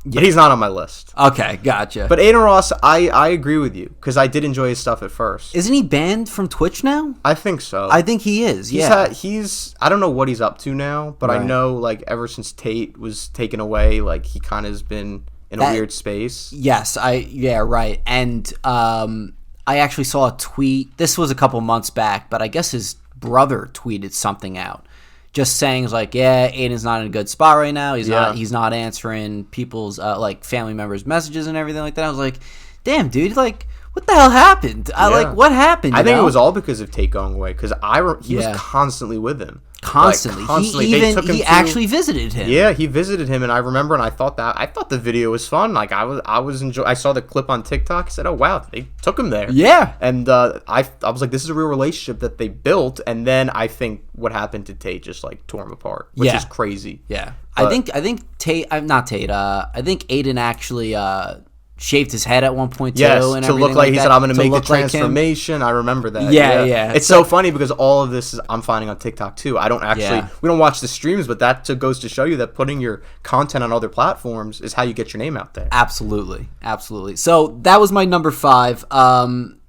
But he's not on my list. Okay, gotcha. But Aiden Ross, I agree with you because I did enjoy his stuff at first. Isn't he banned from Twitch now? I think so. I think he is. He's I don't know what he's up to now, but I know like ever since Tate was taken away, like he kind of has been in a weird space. Yes, right. And I actually saw a tweet. This was a couple months back, but I guess his brother tweeted something out. Just saying, like, Aiden's not in a good spot right now. He's not answering people's like family members' messages and everything like that. I was like, damn, dude, like, what the hell happened? What happened? I think it was all because of Tate going away because he was constantly with him. Constantly. He actually visited him. Yeah, he visited him, and I remember, and I thought the video was fun. Like I saw the clip on TikTok. I said, oh wow, they took him there. Yeah, and I was like, this is a real relationship that they built. And then I think what happened to Tate just like tore him apart, which is crazy. Yeah, but I think Tate. I'm not Tate. I think Aiden actually shaved his head at one point too. Yes, and to look like he said, I'm going to make the transformation. I remember that. Yeah. It's so funny because all of this I'm finding on TikTok too. I don't actually, we don't watch the streams, but that goes to show you that putting your content on other platforms is how you get your name out there. Absolutely. So that was my number 5. And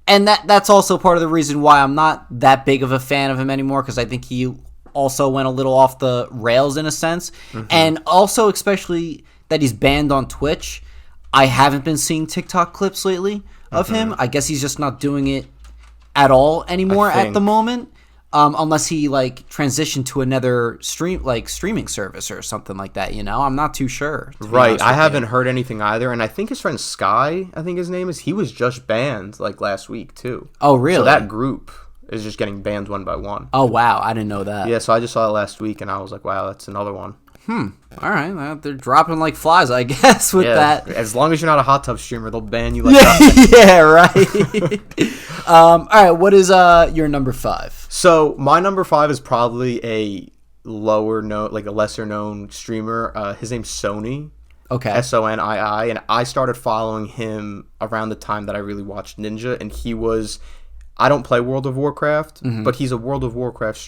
that's also part of the reason why I'm not that big of a fan of him anymore, because I think he also went a little off the rails in a sense. Mm-hmm. And also especially that he's banned on Twitch. I haven't been seeing TikTok clips lately of him. I guess he's just not doing it at all anymore at the moment, unless he like transitioned to another streaming service or something like that. I'm not too sure. Right, I haven't heard anything either, and I think his friend Sky, I think his name is, he was just banned like last week too. Oh, really? So that group is just getting banned one by one. Oh wow, I didn't know that. Yeah, so I just saw it last week, and I was like, wow, that's another one. All right, they're dropping like flies, I guess, with that. As long as you're not a hot tub streamer, they'll ban you like that. Yeah, right. All right, what is your number 5? So my number 5 is probably a lesser known streamer. His name's Sony. Okay. Sonii, and I started following him around the time that I really watched Ninja, and he was. I don't play World of Warcraft, but he's a World of Warcraft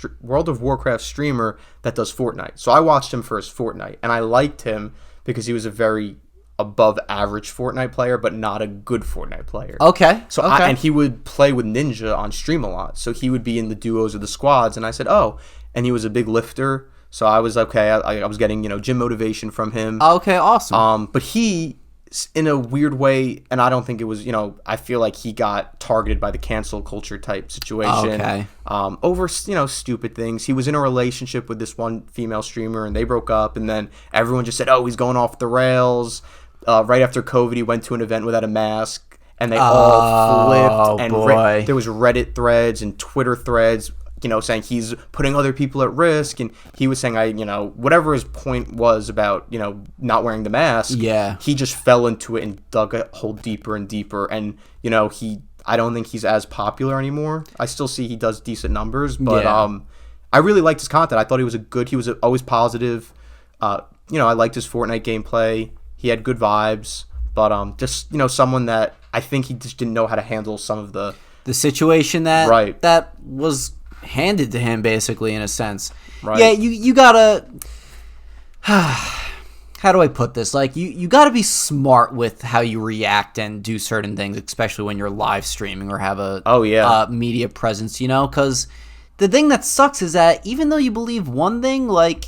streamer that does Fortnite. So I watched him for his Fortnite, and I liked him because he was a very above average Fortnite player, but not a good Fortnite player. Okay. So and he would play with Ninja on stream a lot. So he would be in the duos or the squads, and I said, oh, and he was a big lifter. So I was okay. I was getting gym motivation from him. Okay, awesome. But he, in a weird way, and I don't think it was, I feel like he got targeted by the cancel culture type situation. Okay. Over stupid things. He was in a relationship with this one female streamer, and they broke up. And then everyone just said, "Oh, he's going off the rails." Right after COVID, he went to an event without a mask, and they all flipped. And there was Reddit threads and Twitter threads. Saying he's putting other people at risk, and he was saying, whatever his point was about, not wearing the mask, he just fell into it and dug a hole deeper and deeper, and, I don't think he's as popular anymore. I still see he does decent numbers, but, I really liked his content. I thought he was always positive. I liked his Fortnite gameplay. He had good vibes, but, just, someone that I think he just didn't know how to handle some of the situation that was handed to him, basically, in a sense. Right. Yeah, you gotta how do I put this? Like, you gotta be smart with how you react and do certain things, especially when you're live streaming or have a media presence, because the thing that sucks is that even though you believe one thing, like,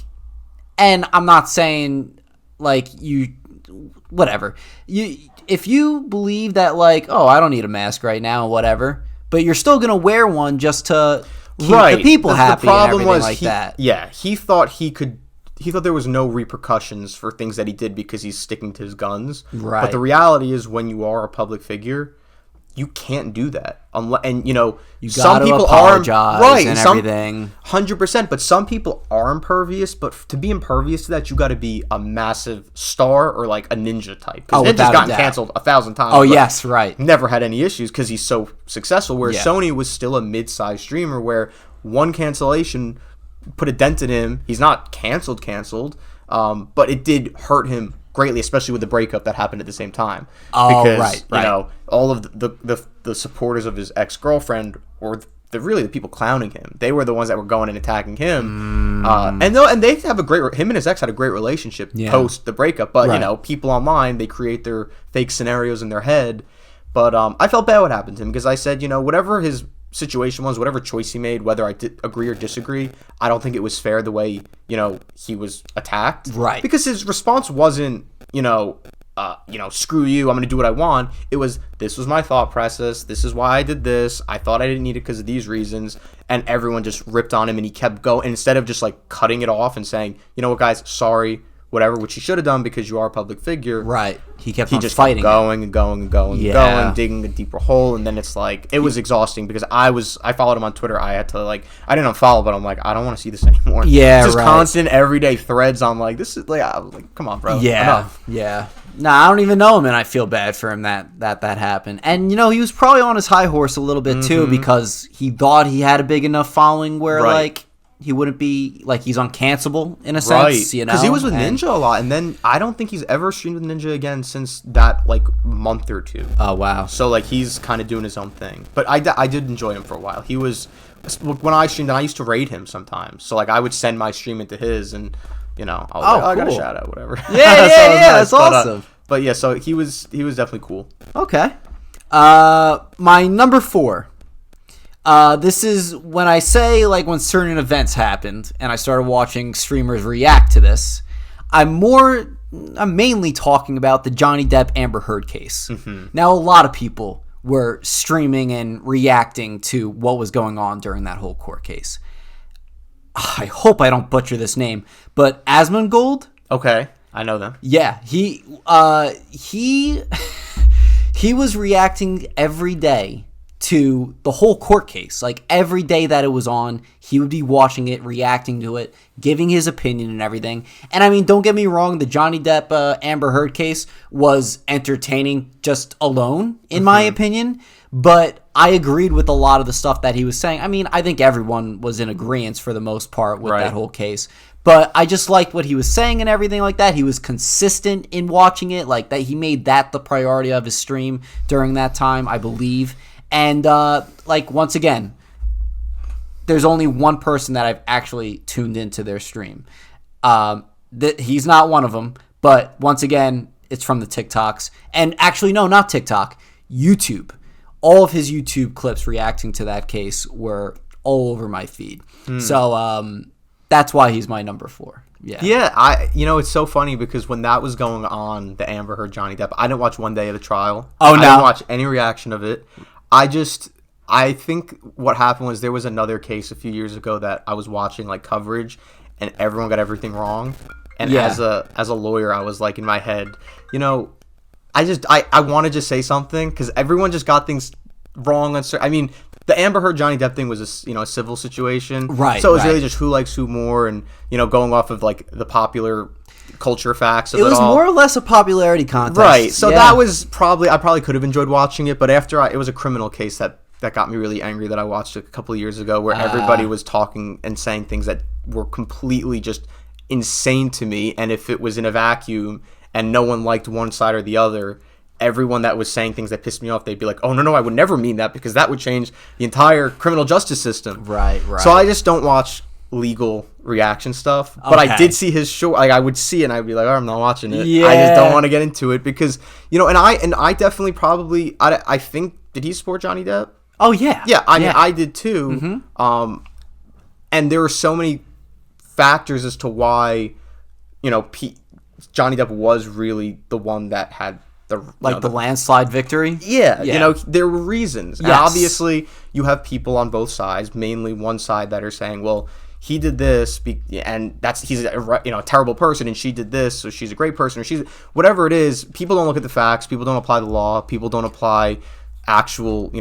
and I'm not saying like if you believe that, like, oh, I don't need a mask right now, whatever, but you're still gonna wear one just to keep the people happy. The problem and everything was that. Yeah, he thought there was no repercussions for things that he did because he's sticking to his guns. Right. But the reality is, when you are a public figure, you can't do that. You some people apologize and everything. 100%, but some people are impervious. But to be impervious to that, you got to be a massive star or like a Ninja type. Because Ninja's gotten canceled 1,000 times. Oh yes, right. Never had any issues because he's so successful. Whereas Sony was still a mid-sized streamer where one cancellation put a dent in him. He's not canceled, but it did hurt him greatly, especially with the breakup that happened at the same time. Oh, because, right. All of the supporters of his ex-girlfriend were really the people clowning him. They were the ones that were going and attacking him. And they have him and his ex had a great relationship post the breakup. But, people online, they create their fake scenarios in their head. But I felt bad what happened to him because I said, whatever his situation was, whatever choice he made, whether I did agree or disagree, I don't think it was fair the way he was attacked. Right. Because his response wasn't screw you, I'm gonna do what I want. It was, this was my thought process, this is why I did this, I thought I didn't need it because of these reasons, and everyone just ripped on him, and he kept going. And instead of just like cutting it off and saying, you know what, guys, sorry, whatever, which he should have done because you are a public figure. Right. He just kept going and going, digging a deeper hole, and then it's like, it was exhausting because I followed him on Twitter. I had to I didn't unfollow, but I'm like, I don't want to see this anymore. Yeah, it's just constant everyday threads on like, this is I was like, come on, bro. Yeah. Enough. Yeah. No, I don't even know him, and I feel bad for him that happened. And, he was probably on his high horse a little bit, too, because he thought he had a big enough following where, he wouldn't be, he's uncancelable, in a sense, Because he was with Ninja a lot, and then I don't think he's ever streamed with Ninja again since that, month or two. Oh, wow. So, he's kind of doing his own thing. But I did enjoy him for a while. He was, when I streamed, I used to raid him sometimes. So, I would send my stream into his, and, I was I got a shout out, whatever. Yeah, that's awesome. But yeah, so he was definitely cool. Okay. My number 4. This is when I say, when certain events happened and I started watching streamers react to this, I'm mainly talking about the Johnny Depp Amber Heard case. Mm-hmm. Now, a lot of people were streaming and reacting to what was going on during that whole court case. I hope I don't butcher this name, but Asmongold? Okay, I know them. Yeah, he was reacting every day to the whole court case. Like, every day that it was on, he would be watching it, reacting to it, giving his opinion and everything. And I mean, don't get me wrong, the Johnny Depp Amber Heard case was entertaining just alone, in my opinion. But I agreed with a lot of the stuff that he was saying. I mean, I think everyone was in agreement for the most part with that whole case. But I just liked what he was saying and everything like that. He was consistent in watching it, like that. He made that the priority of his stream during that time, I believe. And like, once again, there's only one person that I've actually tuned into their stream. He's not one of them, but once again, it's from the TikToks. And actually, no, not TikTok, YouTube. All of his YouTube clips reacting to that case were all over my feed. So that's why he's my number 4. Yeah, it's so funny because when that was going on, the Amber Heard Johnny Depp, I didn't watch one day of the trial. Oh, no. I didn't watch any reaction of it. I think what happened was there was another case a few years ago that I was watching, like, coverage, and everyone got everything wrong. And as a lawyer, I was like, in my head, I want to just say something because everyone just got things wrong. I mean, the Amber Heard Johnny Depp thing was a civil situation, right? So it was really just who likes who more, and going off of like the popular culture facts of it was all. More or less a popularity contest, right? So that was I probably could have enjoyed watching it, but after it was a criminal case that got me really angry that I watched a couple of years ago, where everybody was talking and saying things that were completely just insane to me, and if it was in a vacuum and no one liked one side or the other, everyone that was saying things that pissed me off, they'd be like, oh, no, I would never mean that because that would change the entire criminal justice system. Right. So I just don't watch legal reaction stuff. But I did see his show. Like, I would see it and I'd be like, oh, I'm not watching it. Yeah. I just don't want to get into it because, and I definitely probably, I think, did he support Johnny Depp? Oh, yeah. Yeah, I mean, I did too. Mm-hmm. And there were so many factors as to why, Johnny Depp was really the one that had the landslide victory. Yeah, there were reasons. Yes. And obviously, you have people on both sides, mainly one side that are saying, well, he did this, and he's a terrible person, and she did this, so she's a great person, or she's whatever it is. People don't look at the facts. People don't apply the law. People don't apply actual,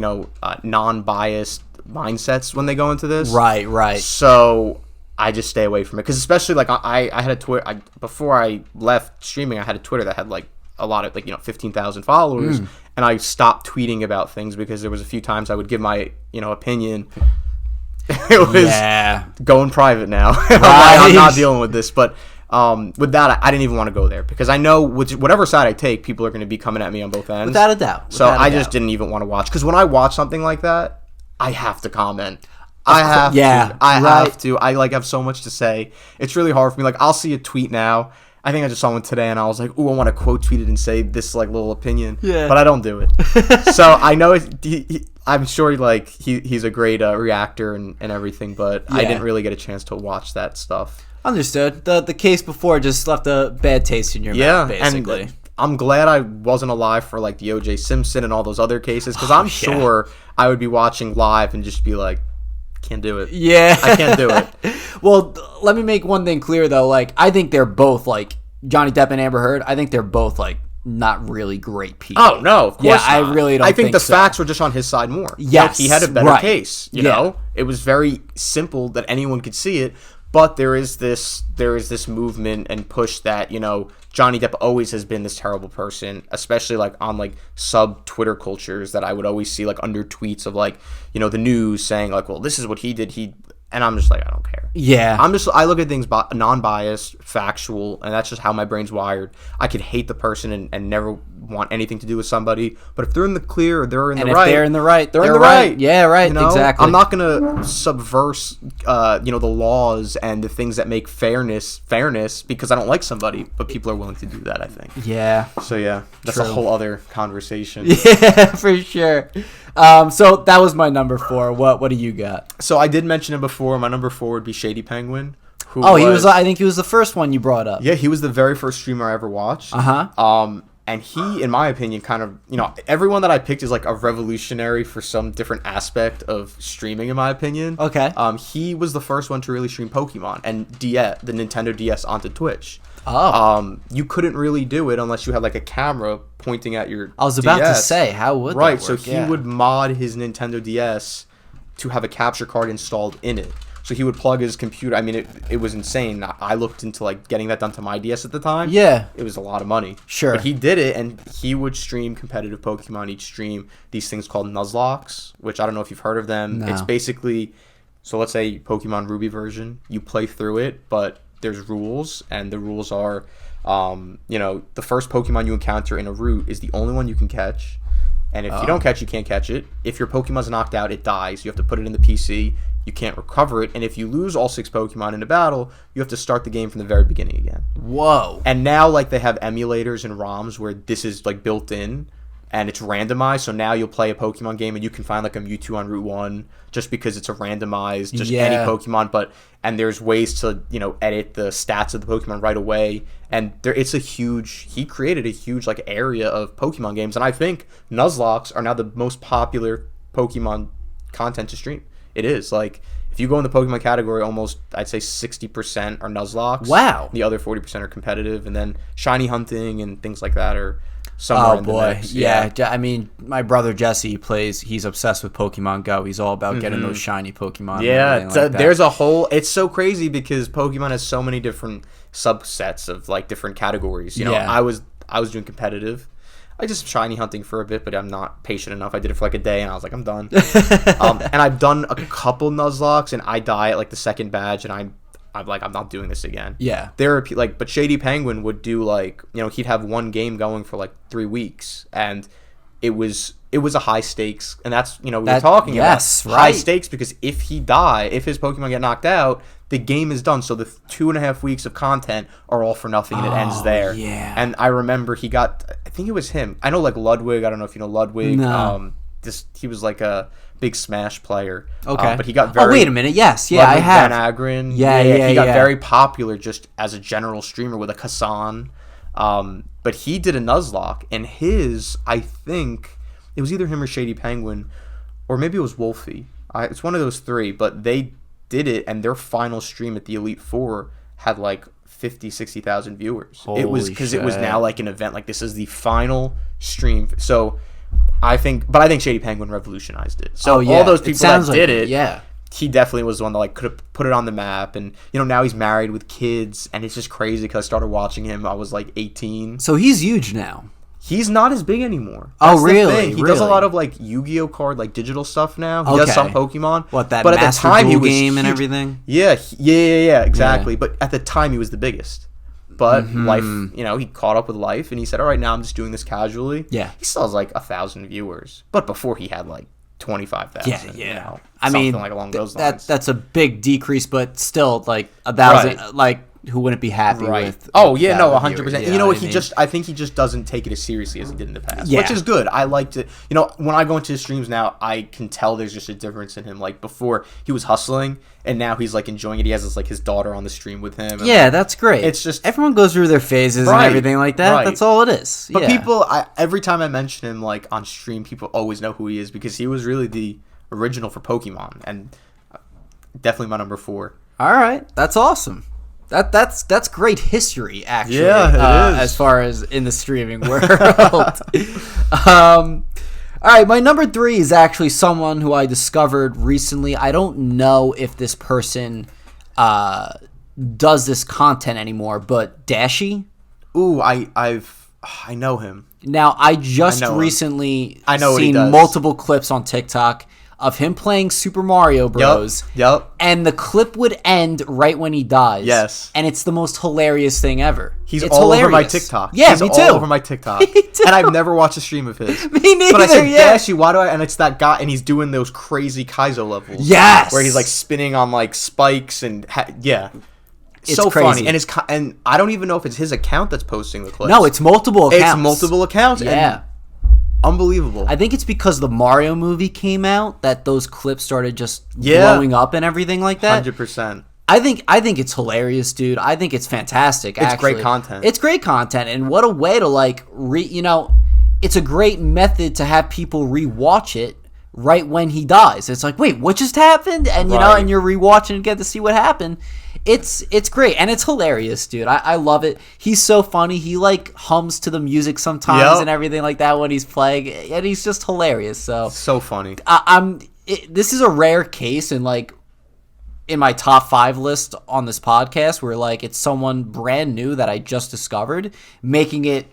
non-biased mindsets when they go into this. Right. So I just stay away from it because especially like I had a Twitter before I left streaming. I had a Twitter that had like a lot of 15,000 followers, and I stopped tweeting about things because there was a few times I would give my opinion. It was going private now. I'm not dealing with this, but with that I didn't even want to go there because I know whatever side I take, people are going to be coming at me on both ends without a doubt. So I just didn't even want to watch because when I watch something like that, I have to comment. I have to. I have so much to say. It's really hard for me. Like, I'll see a tweet now. I think I just saw one today, and I was like, "Ooh, I want to quote tweet it and say this little opinion." Yeah. But I don't do it. So I know I'm sure he's a great reactor and everything, but I didn't really get a chance to watch that stuff. Understood. The case before just left a bad taste in your mouth, basically. And I'm glad I wasn't alive for the O.J. Simpson and all those other cases because I'm sure I would be watching live and just be like, can't do it. Yeah. I can't do it. Well, let me make one thing clear, though. I think they're both, Johnny Depp and Amber Heard, I think they're both, not really great people. Oh, no, of course not. I really don't think I think the facts were just on his side more. Yes. He had a better case, you know? It was very simple that anyone could see it, but there is this movement and push that, Johnny Depp always has been this terrible person, especially on sub Twitter cultures that I would always see under tweets of the news saying well, this is what he did. And I'm just I don't care. Yeah. I look at things non-biased, factual, and that's just how my brain's wired. I could hate the person and never want anything to do with somebody, but if they're in the clear or they're in the right. If they're in the right, they're in the right. Yeah, right, exactly. I'm not going to subverse, the laws and the things that make fairness because I don't like somebody, but people are willing to do that, I think. Yeah. So, yeah, that's a whole other conversation. Yeah, for sure. So that was my number 4. What do you got? So I did mention it before. My number 4 would be Shady Penguin. I think he was the first one you brought up. Yeah, he was the very first streamer I ever watched. And he, in my opinion, kind of, everyone that I picked is a revolutionary for some different aspect of streaming, in my opinion. Okay. He was the first one to really stream Pokemon and the Nintendo DS onto Twitch. You couldn't really do it unless you had like a camera pointing at your I was about to DS. say, how would Right, that work? so he would mod his Nintendo DS to have a capture card installed in it. So he would plug his computer. I mean, it was insane. I looked into like getting that done to my DS at the time. Yeah. It was a lot of money. Sure. But he did it, and he would stream competitive Pokemon each stream. These things called Nuzlocke, which I don't know if you've heard of them. No. It's basically, so let's say Pokemon Ruby version. You play through it, but there's rules, and the rules are, the first Pokemon you encounter in a route is the only one you can catch. And if you don't catch, you can't catch it. If your Pokemon's knocked out, it dies. You have to put it in the PC. You can't recover it. And if you lose all 6 Pokemon in a battle, you have to start the game from the very beginning again. Whoa. And now, like, they have emulators and ROMs where this is, like, built in. And it's randomized. So now you'll play a Pokemon game and you can find, like, a Mewtwo on Route 1 just because it's a randomized, just any Pokemon. And there's ways to, edit the stats of the Pokemon right away. And he created a huge, like, area of Pokemon games. And I think Nuzlocke are now the most popular Pokemon content to stream. It is. Like, if you go in the Pokemon category, almost, I'd say 60% are Nuzlocke. Wow. The other 40% are competitive. And then shiny hunting and things like that are somewhere in the mix. Yeah. I mean, my brother Jesse he's obsessed with Pokemon Go. He's all about getting those shiny Pokemon. Yeah, there's a whole, it's so crazy because Pokemon has so many different subsets of like different categories. I was doing competitive. I just shiny hunting for a bit, but I'm not patient enough. I did it for like a day and I was like, I'm done. And I've done a couple Nuzlocke and I die at like the second badge and I'm like, I'm not doing this again. Yeah. There are like, but Shady Penguin would do like, he'd have one game going for like 3 weeks, and it was a high stakes, and that's we were talking about high stakes because if his Pokemon get knocked out, the game is done. So the 2.5 weeks of content are all for nothing, and it ends there. Yeah. And I remember I think it was him. I know like Ludwig. I don't know if you know Ludwig. No. He was like a big Smash player. Okay. But he got very. Oh, wait a minute. Yes. Yeah, I have. Van Agren. Yeah. He got very popular just as a general streamer with a Kassan. But he did a Nuzlocke, and I think it was either him or Shady Penguin, or maybe it was Wolfie. It's one of those 3, but they did it, and their final stream at the Elite Four had like 50,000-60,000 viewers. It was because it was now like an event, like this is the final stream. So I think Shady Penguin revolutionized it. So all those people that did it, he definitely was the one that like could have put it on the map. And now he's married with kids, and it's just crazy because I started watching him. I was like 18. So he's huge now. He's not as big anymore. That's really? He does a lot of like Yu-Gi-Oh card, like digital stuff now. He does some Pokemon. But at the time he was game and everything. Yeah, exactly. Yeah. But at the time he was the biggest. But life, he caught up with life, and he said, "All right, now I'm just doing this casually." Yeah, he still has like 1,000 viewers, but before he had like 25,000. Yeah. Something like along those lines. That's a big decrease, but still like 1,000. Like, who wouldn't be happy with? Oh yeah, no, 100%. You know what? I think he just doesn't take it as seriously as he did in the past, which is good. I like to, when I go into his streams now, I can tell there's just a difference in him. Like before, he was hustling, and now he's like enjoying it. He has his daughter on the stream with him. Yeah, that's great. It's just everyone goes through their phases and everything like that. Right. That's all it is. But people, every time I mention him like on stream, people always know who he is because he was really the original for Pokemon, and definitely my number 4. All right, that's awesome. That's great history, actually. Yeah, it is. As far as in the streaming world. All right, my number 3 is actually someone who I discovered recently. I don't know if this person does this content anymore, but Dashi. Ooh, I know him. Now, I just recently seen multiple clips on TikTok of him playing Super Mario Bros. Yep. And the clip would end right when he dies. Yes. And it's the most hilarious thing ever. It's all over my TikTok. Yeah, me too. He's all over my TikTok. Me too. And I've never watched a stream of his. Me neither, But I said, Dashi, why do I? And it's that guy, and he's doing those crazy Kaizo levels. Yes. Where he's like spinning on like spikes and It's so crazy. funny. And I don't even know if it's his account that's posting the clips. No, it's multiple accounts. It's multiple accounts. Yeah. Unbelievable. I think it's because the Mario movie came out that those clips started just blowing up and everything like that. 100%. I think it's hilarious, dude. I think it's fantastic. It's great content. It's great content, and what a way to it's a great method to have people rewatch it right when he dies. It's like, wait, what just happened? And you know, and you're rewatching and get to see what happened. It's great, and it's hilarious, dude. I love it. He's so funny. He like hums to the music sometimes and everything like that when he's playing, and he's just hilarious. So funny. This is a rare case in like in my top 5 list on this podcast where like it's someone brand new that I just discovered, making it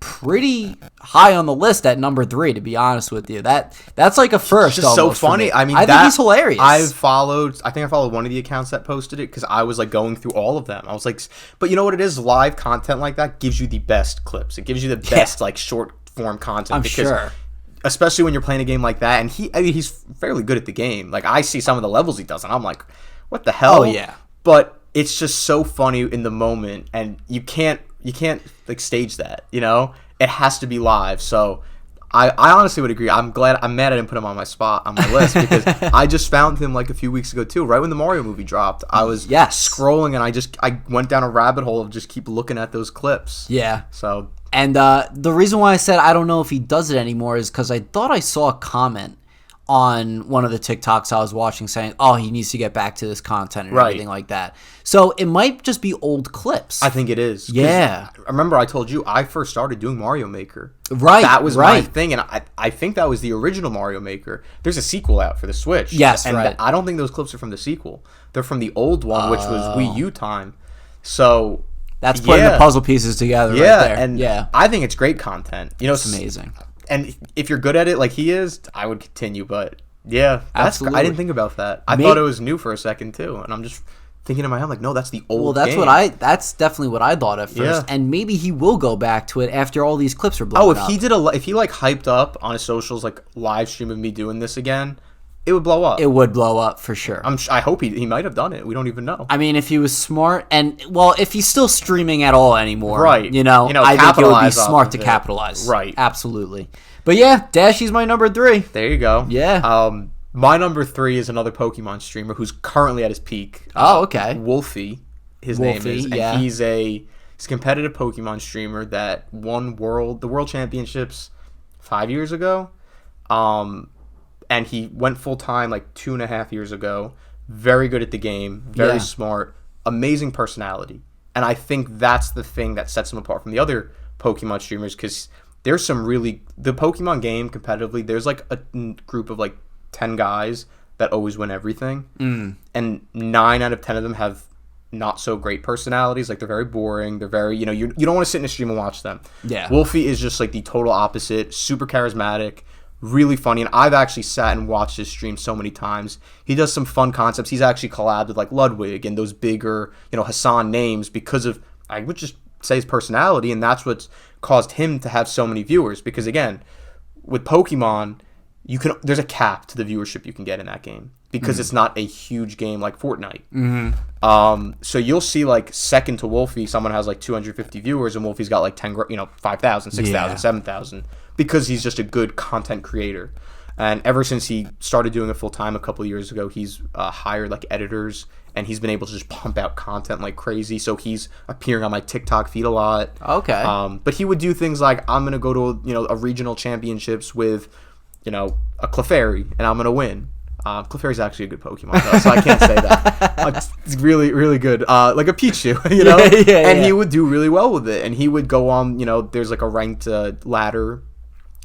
pretty high on the list at number 3, to be honest with you. That's like a first. It's just so funny. I mean, I think he's hilarious. I think I followed one of the accounts that posted it because I was like going through all of them. I was like, but you know what it is? Live content like that gives you the best clips. It gives you the best like short form content. I'm sure. Especially when you're playing a game like that, and he's fairly good at the game. Like I see some of the levels he does, and I'm like, what the hell? Oh yeah. But it's just so funny in the moment, and you can't like stage that, you know? It has to be live. So I honestly would agree. I'm mad I didn't put him on my list because I just found him like a few weeks ago too, right when the Mario movie dropped. I was scrolling and I went down a rabbit hole of just keep looking at those clips. Yeah. So and the reason why I said I don't know if he does it anymore is because I thought I saw a comment on one of the TikToks I was watching saying, oh, he needs to get back to this content and everything like that. So it might just be old clips. I think it is. Yeah. Remember I told you I first started doing Mario Maker. Right. That was my thing, and I think that was the original Mario Maker. There's a sequel out for the Switch. Yes, and right. I don't think those clips are from the sequel. They're from the old one, which was Wii U time. So that's putting the puzzle pieces together right there. And I think it's great content. You know, it's amazing. And if you're good at it like he is, I would continue. But yeah, absolutely. I didn't think about that. I thought it was new for a second too, and I'm just thinking in my head like, no, that's the old. Well, game. That's definitely what I thought at first, and maybe he will go back to it after all these clips are blown up. If he like hyped up on his socials like live stream of me doing this again, it would blow up. It would blow up for sure. I hope he might have done it. We don't even know. I mean, if he was smart, and well, if he's still streaming at all anymore, right? You know I think it would be smart to capitalize, right? Absolutely. But yeah, Dashy's my number 3. There you go. Yeah. My number 3 is another Pokemon streamer who's currently at his peak. Okay. Wolfie, his name is, and he's a competitive Pokemon streamer that won the World Championships 5 years ago. And he went full time like 2.5 years ago. Very good at the game, very smart, amazing personality, and I think that's the thing that sets him apart from the other Pokemon streamers because there's the Pokemon game competitively. There's like a group of like 10 guys that always win everything, and 9 out of 10 of them have not so great personalities. Like they're very boring. They're very you don't want to sit in a stream and watch them. Yeah, Wolfie is just like the total opposite. Super charismatic. Really funny, and I've actually sat and watched his stream so many times. He does some fun concepts. He's actually collabed with like Ludwig and those bigger, Hassan names because of, I would just say, his personality, and that's what's caused him to have so many viewers. Because again, with Pokemon, there's a cap to the viewership you can get in that game because it's not a huge game like Fortnite. Mm-hmm. So you'll see like second to Wolfie, someone has like 250 viewers, and Wolfie's got like 5,000, 6,000, 7,000. Because he's just a good content creator. And ever since he started doing it full time a couple of years ago, he's hired like editors, and he's been able to just pump out content like crazy. So he's appearing on my TikTok feed a lot. Okay. But he would do things like, I'm gonna go to a regional championships with a Clefairy, and I'm gonna win. Clefairy's actually a good Pokemon though, so I can't say that. It's really, really good. Like a Pichu, and he would do really well with it. And he would go on, there's like a ranked ladder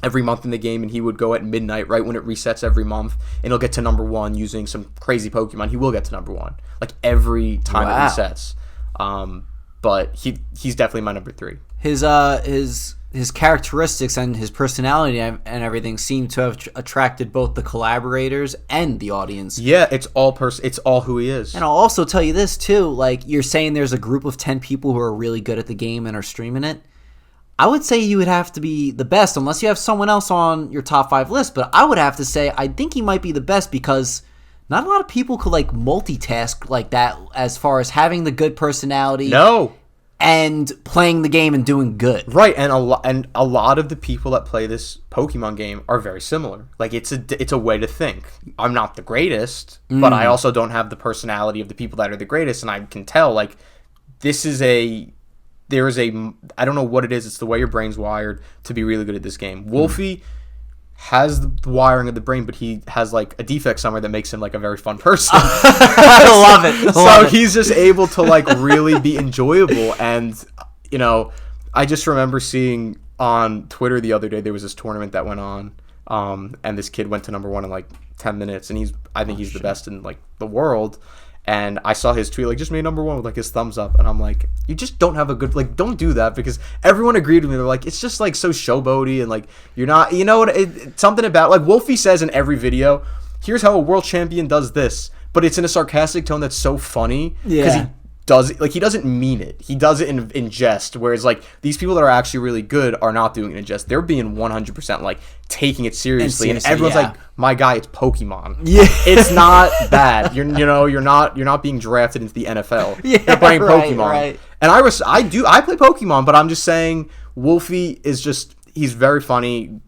every month in the game, and he would go at midnight right when it resets every month, and he'll get to number 1 using some crazy Pokemon. He will get to number 1 like every time it resets. But he's definitely my number 3. His characteristics and his personality and everything seem to have attracted both the collaborators and the audience. Yeah, it's all who he is. And I'll also tell you this too, like you're saying there's a group of 10 people who are really good at the game and are streaming it. I would say you would have to be the best unless you have someone else on your top 5 list, but I would have to say I think he might be the best because not a lot of people could like multitask like that as far as having the good personality. No. And playing the game and doing good. Right, and a lot of the people that play this Pokemon game are very similar. Like it's a way to think. I'm not the greatest, but I also don't have the personality of the people that are the greatest, and I can tell like I don't know what it is. It's the way your brain's wired to be really good at this game. Wolfie has the wiring of the brain, but he has like a defect somewhere that makes him like a very fun person. I love it. So he's just able to like really be enjoyable. And I just remember seeing on Twitter the other day there was this tournament that went on, and this kid went to number 1 in like 10 minutes, and I think he's the best in like the world. And I saw his tweet, like, just made number 1 with like his thumbs up, and I'm like, you just don't have a good, like, don't do that, because everyone agreed with me. They're like, it's just like so showboaty, and like you're not, something about, like, Wolfie says in every video, here's how a world champion does this, but it's in a sarcastic tone that's so funny because he doesn't mean it. He does it in jest, whereas like these people that are actually really good are not doing it in jest. They're being 100% like taking it seriously, and everyone's like, my guy, it's Pokemon. Yeah, it's not bad. You're not being drafted into the NFL. Yeah, you're playing Pokemon. Right. And I play Pokemon, but I'm just saying Wolfie is just, he's very funny,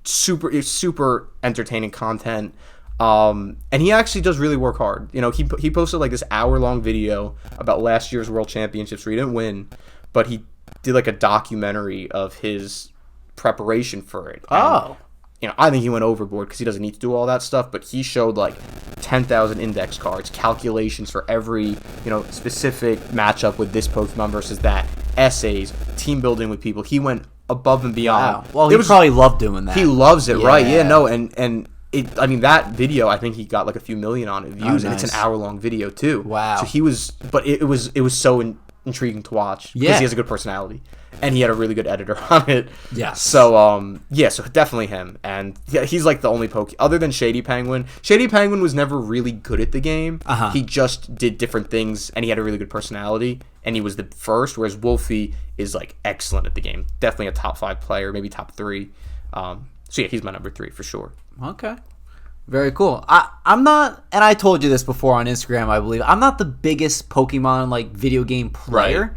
super entertaining content. And he actually does really work hard. He posted like this hour-long video about last year's World Championships where he didn't win, but he did like a documentary of his preparation for it. Oh. And, I think he went overboard because he doesn't need to do all that stuff, but he showed like 10,000 index cards, calculations for every, specific matchup with this Pokemon versus that, essays, team building with people. He went above and beyond. Wow. Well, he probably loved doing that. He loves it, right? Yeah, no, and that video, I think he got like a few million on it views, and it's an hour-long video too. Wow. So it was so intriguing to watch because he has a good personality, and he had a really good editor on it. Yeah. So so definitely him, and he's like the only other than Shady Penguin. Shady Penguin was never really good at the game. He just did different things, and he had a really good personality, and he was the first. Whereas Wolfie is like excellent at the game, definitely a top 5 player, maybe top 3. So yeah, he's my number 3 for sure. Okay. Very cool. I'm not, and I told you this before on Instagram, I believe, I'm not the biggest Pokemon like video game player, right.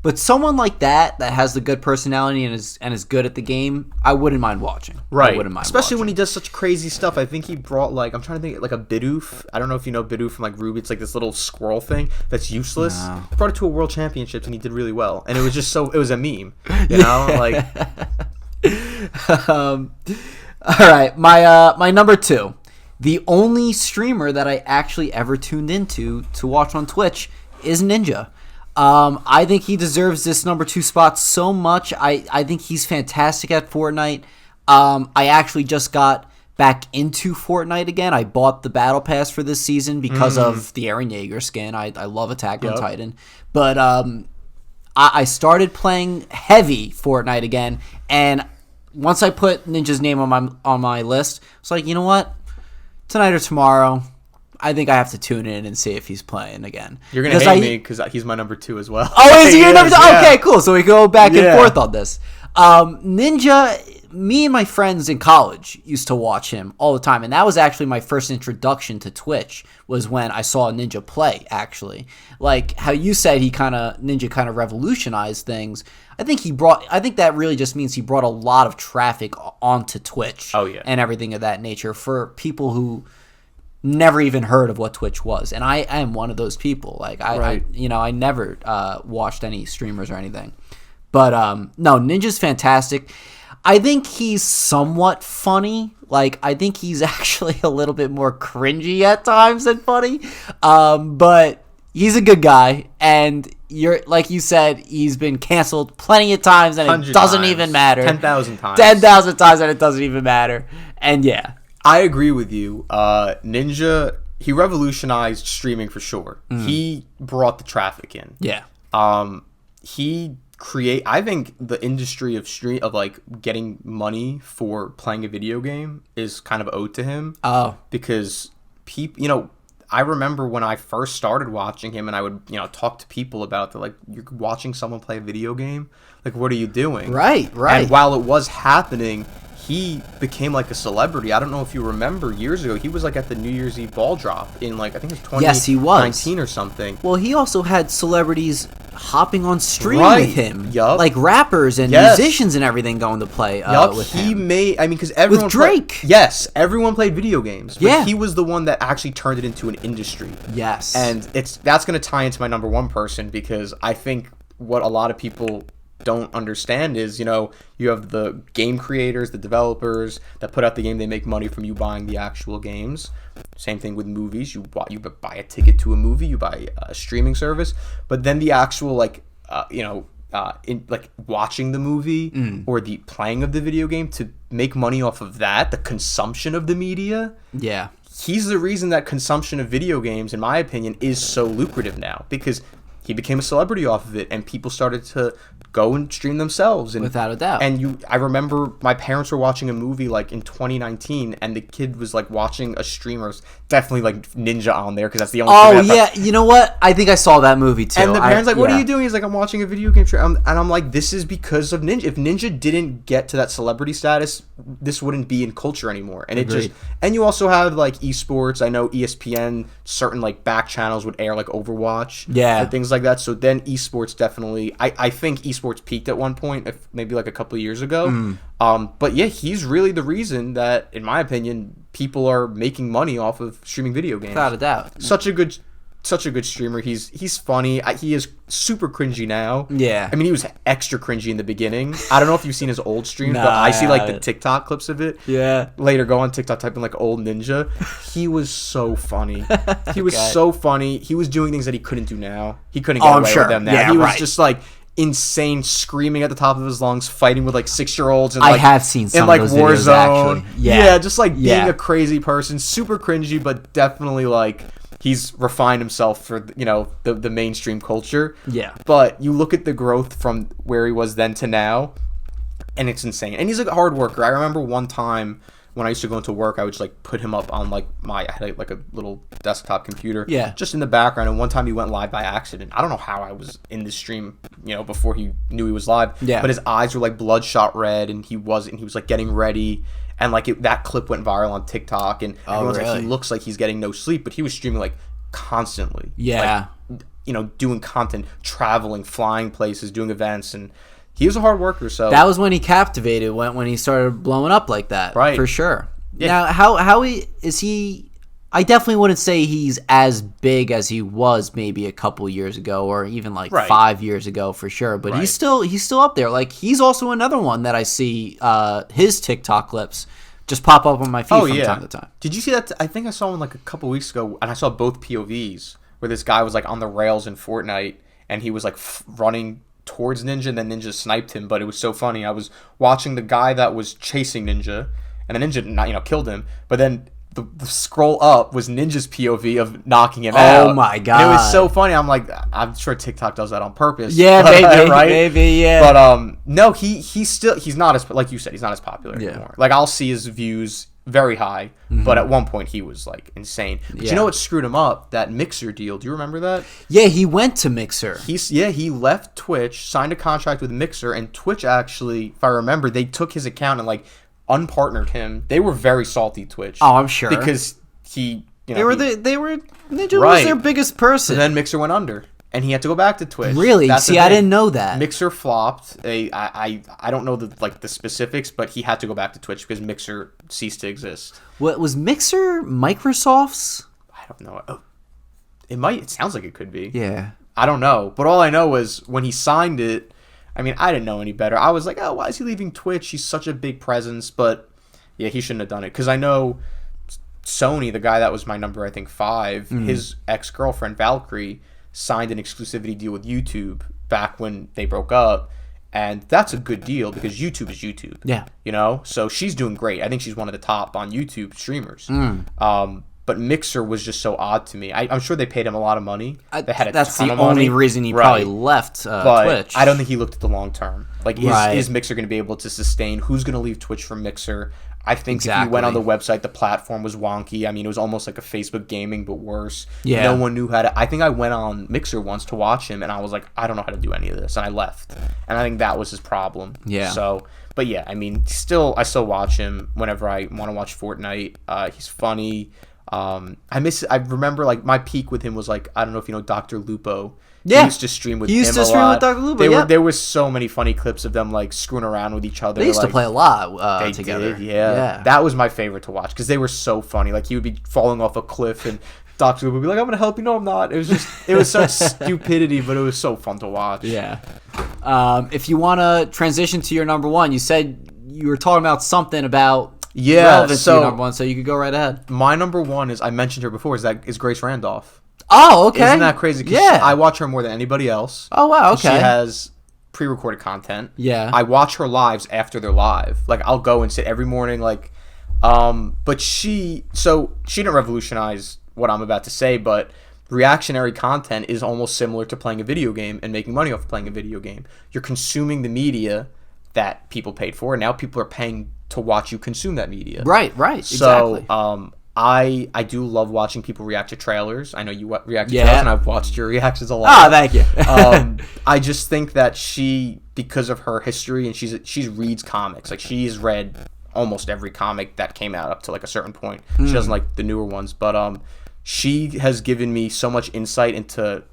But someone like that has the good personality and is good at the game, I wouldn't mind watching. Right. I wouldn't mind especially watching. When he does such crazy stuff. I think he brought like, I'm trying to think, like a Bidoof. I don't know if you know Bidoof from like Ruby. It's like this little squirrel thing that's useless. No. He brought it to a World Championships and he did really well. And it was just it was a meme, like. All right, my number 2, the only streamer that I actually ever tuned into to watch on Twitch is Ninja. I think he deserves this number 2 spot so much. I think he's fantastic at Fortnite. I actually just got back into Fortnite again. I bought the Battle Pass for this season because of the Eren Yeager skin. I love Attack on Titan. But I started playing heavy Fortnite again, and once I put Ninja's name on my list, it's like, you know what? Tonight or tomorrow, I think I have to tune in and see if he's playing again. You're going to hate me because he's my number 2 as well. Oh, is he your number 2? Yeah. Okay, cool. So we go back and forth on this. Ninja, me and my friends in college used to watch him all the time, and that was actually my first introduction to Twitch, was when I saw Ninja play, actually. Like how you said Ninja kind of revolutionized things. I think that really just means he brought a lot of traffic onto Twitch. Oh, yeah. And everything of that nature for people who never even heard of what Twitch was. And I am one of those people. Like I never watched any streamers or anything. But no, Ninja's fantastic. I think he's somewhat funny. Like, I think he's actually a little bit more cringy at times than funny. But he's a good guy, and like you said, he's been canceled plenty of times, and it doesn't even matter. 10,000 times. 10,000 times, and it doesn't even matter. And yeah, I agree with you. Ninja, he revolutionized streaming for sure. He brought the traffic in. Yeah. I think the industry of like getting money for playing a video game is kind of owed to him. Oh, because people, I remember when I first started watching him, and I would, talk to people about like, you're watching someone play a video game, like, what are you doing? Right. And while it was happening, he became like a celebrity. I don't know if you remember years ago, he was like at the New Year's Eve ball drop in like, I think it was 2019 or something. Well, he also had celebrities hopping on stream with him. Yup. Like rappers and musicians and everything going to play with him. Because everyone with Drake. Everyone played video games. But he was the one that actually turned it into an industry. Yes. And that's going to tie into my number 1 person, because I think what a lot of people don't understand is, you have the game creators, the developers that put out the game. They make money from you buying the actual games. Same thing with movies. You buy a ticket to a movie, you buy a streaming service, but then the actual watching the movie or the playing of the video game, to make money off of that, the consumption of the media. Yeah. He's the reason that consumption of video games, in my opinion, is so lucrative now, because he became a celebrity off of it, and people started to go and stream themselves. And, without a doubt. And I remember my parents were watching a movie like in 2019, and the kid was like watching a streamer, definitely like Ninja on there, because that's the only. Oh yeah, you know what? I think I saw that movie too. And the parents like, "What are you doing?" He's like, "I'm watching a video game." And I'm like, "This is because of Ninja. If Ninja didn't get to that celebrity status, this wouldn't be in culture anymore." And Agreed. and you also have like esports. I know ESPN, certain like back channels would air like Overwatch, and things like that. So then esports definitely, I think esports peaked at one point, if maybe like a couple of years ago. But yeah, he's really the reason that, in my opinion, people are making money off of streaming video games. Without a doubt. Such a good streamer. He's funny. He is super cringy now. Yeah. I mean, he was extra cringy in the beginning. I don't know if you've seen his old streams, but I see like the TikTok clips of it. Yeah. Later, go on TikTok, type in like old Ninja. He was so funny. He was so funny. He was doing things that he couldn't do now. He couldn't get away with them now. Yeah, he was just like insane, screaming at the top of his lungs, fighting with like 6-year-olds. And, like, I have seen some in, like, of those videos, Warzone. actually. Yeah, just like being a crazy person, super cringy, but definitely like he's refined himself for the mainstream culture. Yeah, but you look at the growth from where he was then to now, and it's insane. And he's a hard worker. I remember one time when I used to go into work, I would just like put him up on I had like a little desktop computer, just in the background. And one time he went live by accident. I don't know how I was in the stream, before he knew he was live. Yeah. But his eyes were like bloodshot red, and he was like getting ready, and like that clip went viral on TikTok, and everyone's like, he looks like he's getting no sleep, but he was streaming like constantly. Yeah. Like, doing content, traveling, flying places, doing events, and he was a hard worker. So that was when he captivated, when he started blowing up like that, right? For sure. Yeah. Now, how is he? I definitely wouldn't say he's as big as he was maybe a couple years ago, or even like 5 years ago for sure. But he's still up there. Like, he's also another one that I see his TikTok clips just pop up on my feed from time to time. Did you see that? I think I saw one like a couple weeks ago, and I saw both POVs where this guy was like on the rails in Fortnite, and he was like running towards Ninja, and then Ninja sniped him. But it was so funny. I was watching the guy that was chasing Ninja, and the Ninja killed him. But then the scroll up was Ninja's POV of knocking him out. Oh my god! And it was so funny. I'm like, I'm sure TikTok does that on purpose. Yeah, maybe, right? Maybe, yeah. But no, he's not as, like you said, he's not as popular anymore. Like, I'll see his views very high, but at one point he was like insane. But you know what screwed him up? That Mixer deal. Do you remember that? Yeah, he went to Mixer. He left Twitch, signed a contract with Mixer, and Twitch actually, if I remember, they took his account and like unpartnered him. They were very salty, Twitch. Oh, I'm sure, because he, Ninja was their biggest person. And then Mixer went under, and he had to go back to Twitch. Really? See, I didn't know that. Mixer flopped. I don't know the specifics, but he had to go back to Twitch because Mixer ceased to exist. What was Mixer? Microsoft's? I don't know. Oh, it sounds like it could be. Yeah. I don't know. But all I know is when he signed it, I mean, I didn't know any better. I was like, oh, why is he leaving Twitch? He's such a big presence. But yeah, he shouldn't have done it. Because I know Sony, the guy that was my number, I think 5, his ex-girlfriend, Valkyrie, signed an exclusivity deal with YouTube back when they broke up. And that's a good deal because YouTube is YouTube. Yeah. So she's doing great. I think she's one of the top on YouTube streamers. But Mixer was just so odd to me. I'm sure they paid him a lot of money. That's the only reason he probably left Twitch. I don't think he looked at the long term. Like, is Mixer going to be able to sustain? Who's going to leave Twitch for Mixer? I think if you went on the website, the platform was wonky. I mean, it was almost like a Facebook gaming, but worse. Yeah. No one knew how to. I think I went on Mixer once to watch him, and I was like, I don't know how to do any of this, and I left. And I think that was his problem. Yeah. So, but yeah, I mean, I still watch him whenever I want to watch Fortnite. He's funny. I remember like my peak with him was like, I don't know if you know Dr. Lupo. Yeah. He used to stream with him a lot. With Dr. Lupo, There was so many funny clips of them like screwing around with each other. They used to play a lot they together. Did, yeah. That was my favorite to watch because they were so funny. Like, he would be falling off a cliff and Dr. Lupo would be like, I'm going to help you. No, I'm not. It was such stupidity, but it was so fun to watch. Yeah. If you want to transition to your number one, you said you were talking about something about relevant to your number one, so you could go right ahead. My number one is, I mentioned her before, is Grace Randolph. Oh, okay. Isn't that crazy? Yeah. I watch her more than anybody else. Oh, wow, okay. She has pre-recorded content. Yeah. I watch her lives after they're live. Like, I'll go and sit every morning, like, but she didn't revolutionize what I'm about to say, but reactionary content is almost similar to playing a video game and making money off of playing a video game. You're consuming the media that people paid for, and now people are paying to watch you consume that media. Right, exactly. So, I do love watching people react to trailers. I know you react to trailers, and I've watched your reactions a lot. Ah, thank you. I just think that she, because of her history, and she reads comics. Like, she's read almost every comic that came out up to like a certain point. She doesn't like the newer ones, but she has given me so much insight into,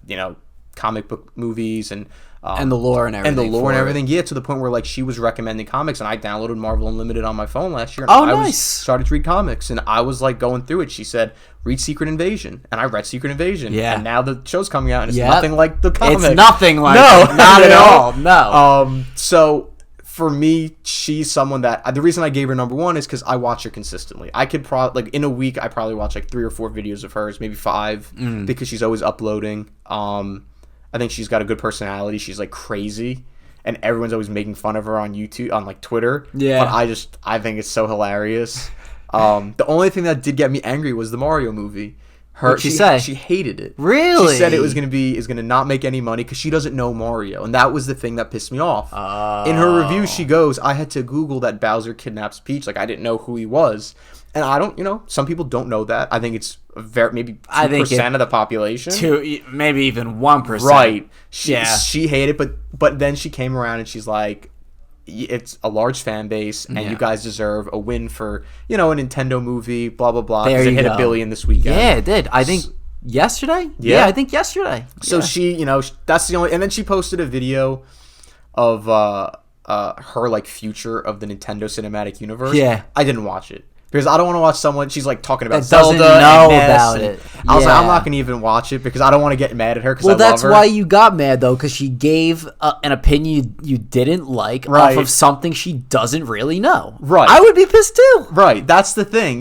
comic book movies and the lore and everything. Yeah, to the point where like she was recommending comics, and I downloaded Marvel Unlimited on my phone last year. And I nice. Started to read comics, and I was like going through it. She said, "Read Secret Invasion," and I read Secret Invasion. Yeah. And now the show's coming out, and it's nothing like the comic. It's nothing like it. Not at all. No. So for me, she's someone that the reason I gave her number one is because I watch her consistently. I could probably in a week I probably watch like 3 or 4 videos of hers, maybe 5, because she's always uploading. I think she's got a good personality. She's like crazy, and everyone's always making fun of her on YouTube, on like Twitter. Yeah. But I think it's so hilarious. The only thing that did get me angry was the Mario movie. What'd she say? She hated it. Really? She said it was gonna not make any money because she doesn't know Mario, and that was the thing that pissed me off. In her review, she goes, "I had to Google that Bowser kidnaps Peach. Like, I didn't know who he was." And I don't, some people don't know that. I think it's maybe 2% of the population. Maybe even 1%. Right. She hated it, but then she came around and she's like, it's a large fan base, and you guys deserve a win for, a Nintendo movie, blah, blah, blah. Because it hit $1 billion this weekend. Yeah, it did. I think yesterday? Yeah, I think yesterday. So she, that's the only, and then she posted a video of her, like, future of the Nintendo Cinematic Universe. Yeah. I didn't watch it. Because I don't want to watch someone, she's like talking about that Zelda doesn't know and about it. I was like, I'm not going to even watch it because I don't want to get mad at her because I love her. Well, that's why you got mad, though, because she gave an opinion you didn't like off of something she doesn't really know. Right. I would be pissed, too. Right. That's the thing.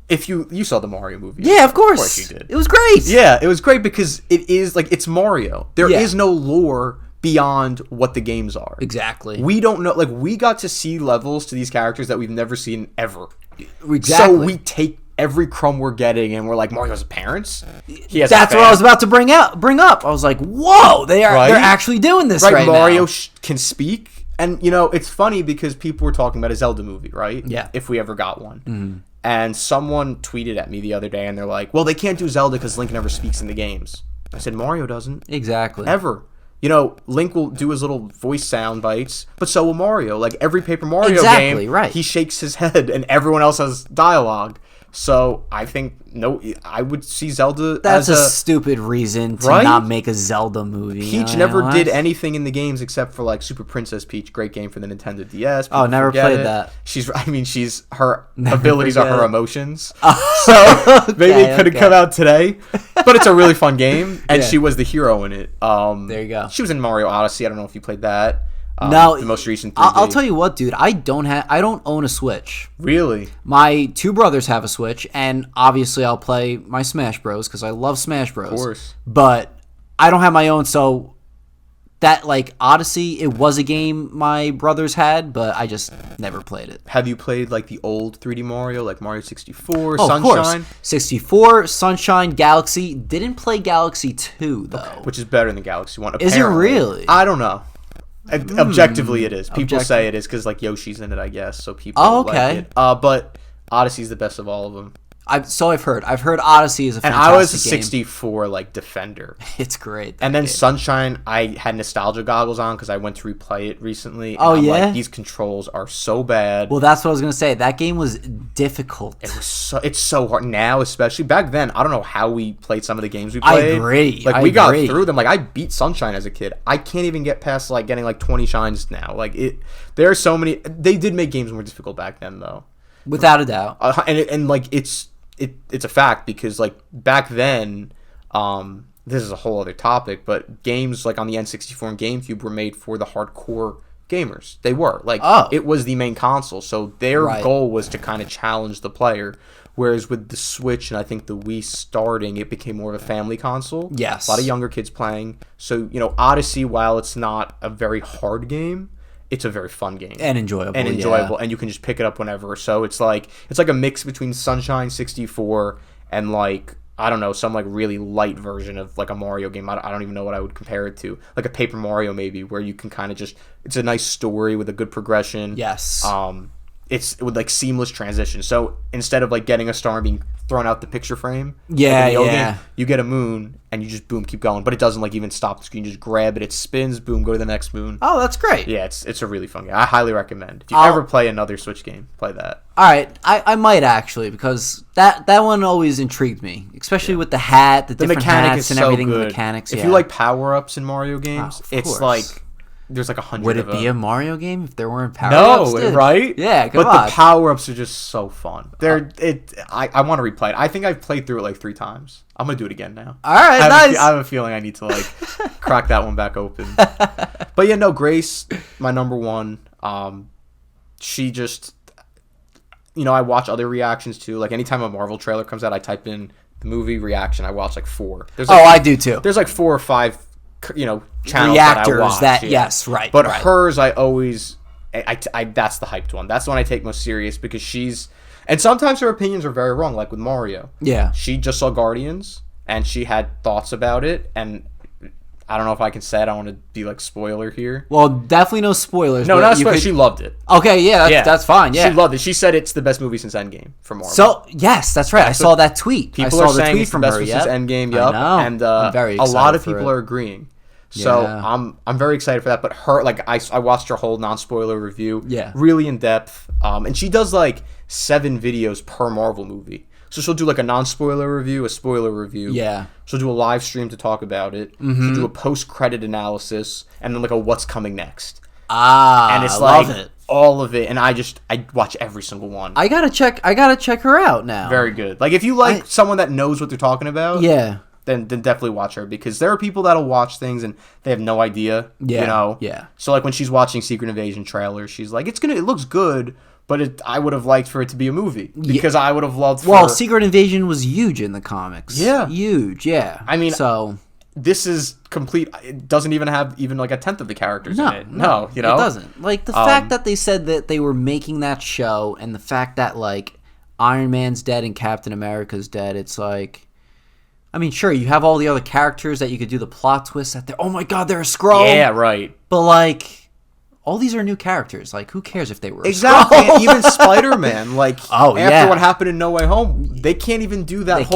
If you saw the Mario movie. Yeah, of course. Of course you did. It was great. Yeah, it was great because it is, like, it's Mario. There is no lore beyond what the games are. Exactly. We don't know, like, we got to see levels to these characters that we've never seen ever. Exactly. So we take every crumb we're getting and we're like, Mario's parents? That's what I was about to bring up. I was like, whoa, they're actually doing this right Mario now. Can speak. And, it's funny because people were talking about a Zelda movie, right? Yeah. If we ever got one. And someone tweeted at me the other day and they're like, well, they can't do Zelda because Link never speaks in the games. I said, Mario doesn't. Exactly. Ever. Link will do his little voice sound bites, but so will Mario. Like, every Paper Mario game, right. He shakes his head, and everyone else has dialogue. So, I think, I would see Zelda That's a stupid reason to not make a Zelda movie. Peach never did anything in the games except for, like, Super Princess Peach, great game for the Nintendo DS. People never played that. Her abilities are her emotions. Oh. So, maybe it couldn't come out today. But it's a really fun game, and she was the hero in it. There you go. She was in Mario Odyssey. I don't know if you played that. No, the most recent 3D. I'll tell you what, dude. I don't own a Switch. Really? My 2 brothers have a Switch, and obviously I'll play my Smash Bros. Because I love Smash Bros. Of course. But I don't have my own, so that, like, Odyssey, it was a game my brothers had, but I just never played it. Have you played, like, the old 3D Mario, like Mario 64, Sunshine? Of course. 64, Sunshine, Galaxy. Didn't play Galaxy 2, though. Okay. Which is better than Galaxy 1, apparently. Is it really? I don't know. Objectively, it is. People say it is because, like, Yoshi's in it, I guess, so people like it. But Odyssey's the best of all of them. I've heard. I've heard Odyssey is a fantastic game. And I was a game. 64 like defender. It's great. And then Sunshine, I had nostalgia goggles on because I went to replay it recently. Oh, and I'm yeah? like, these controls are so bad. Well, that's what I was gonna say. That game was difficult. It's so hard now, especially back then. I don't know how we played some of the games we played. I agree. Like we got through them. Like I beat Sunshine as a kid. I can't even get past like getting like 20 shines now. Like it, there are so many. They did make games more difficult back then, though. Without a doubt. And like it's a fact because like back then, this is a whole other topic, but games like on the N64 and GameCube were made for the hardcore gamers. They were. Like, it was the main console, so their goal was to kind of challenge the player. Whereas with the Switch and I think the Wii starting, it became more of a family console. Yes. A lot of younger kids playing. So, you know, Odyssey, while it's not a very hard game, it's a very fun game. And enjoyable. And you can just pick it up whenever. So it's like a mix between Sunshine 64 and like, I don't know, some like really light version of like a Mario game. I don't even know what I would compare it to. Like a Paper Mario maybe, where you can kind of just, it's a nice story with a good progression. Yes. It's with like seamless transition. So instead of like getting a star and being thrown out the picture frame, game, you get a moon and you just boom, keep going. But it doesn't like even stop the screen. You just grab it, it spins, boom, go to the next moon. Oh, that's great. Yeah, it's a really fun game. I highly recommend. If you ever play another Switch game, play that. All right, I might actually, because that one always intrigued me, especially with the hat, the different hats and everything. The mechanics. If you like power ups in Mario games, it's like. There's like 100 Would it of them. be a Mario game if there weren't power-ups? No, right? Yeah, come on. But the power-ups are just so fun. I want to replay it. I think I've played through it like 3 times. I'm going to do it again now. All right, nice. I have a feeling I need to like crack that one back open. But yeah, no, Grace, my number one. She just, you know, I watch other reactions too. Like anytime a Marvel trailer comes out, I type in the movie reaction. I watch like 4. There's like, I do too. There's like 4 or 5 channels reactors that I watch, yes, right. But hers, I always, I that's the hyped one. That's the one I take most serious because she's, and sometimes her opinions are very wrong. Like with Mario, she just saw Guardians and she had thoughts about it, and I don't know if I can say it. I don't want to be like spoiler here. Well, definitely no spoilers. No, not spoilers. She loved it. Okay, that's fine. Yeah, she loved it. She said it's the best movie since Endgame for Marvel. So yes, that's right. I saw that tweet. People are saying it's the best movie since Endgame. Yup, and I'm very excited a lot of people are agreeing. So I'm very excited for that. But her, like I watched her whole non-spoiler review. Yeah, really in depth. And she does like 7 videos per Marvel movie. So she'll do like a non-spoiler review, a spoiler review. Yeah. She'll do a live stream to talk about it. Mm-hmm. She'll do a post-credit analysis, and then like a what's coming next. And it's like all of it, and I watch every single one. I gotta check her out now. Very good. Like if you like someone that knows what they're talking about. Yeah. Then definitely watch her, because there are people that'll watch things and they have no idea. Yeah. You know. Yeah. So like when she's watching Secret Invasion trailers, she's like, it looks good. But I would have liked for it to be a movie, because I would have loved for... Well, Secret Invasion was huge in the comics. Yeah. Huge, yeah. I mean, so this is complete... It doesn't even have even like a tenth of the characters in it. No, you know? It doesn't. Like, the fact that they said that they were making that show, and the fact that, like, Iron Man's dead and Captain America's dead, it's like... I mean, sure, you have all the other characters that you could do the plot twists that they're... Oh my god, they're a Skrull! Yeah, right. But, like... All these are new characters. Like, who cares if they were exactly? Even Spider-Man, like, after what happened in No Way Home, they can't even do that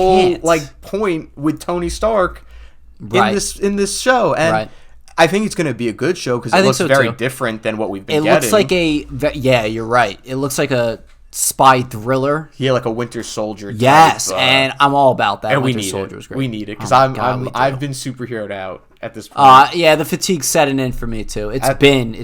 like point with Tony Stark in this show. And I think it's going to be a good show because it looks very different than what we've been getting. It looks like you're right. It looks like a spy thriller. Yeah, like a Winter Soldier. Yes, and I'm all about that. And Winter Soldier was great. We need it because I've been superheroed out at this point. Yeah, the fatigue's setting in for me too. It's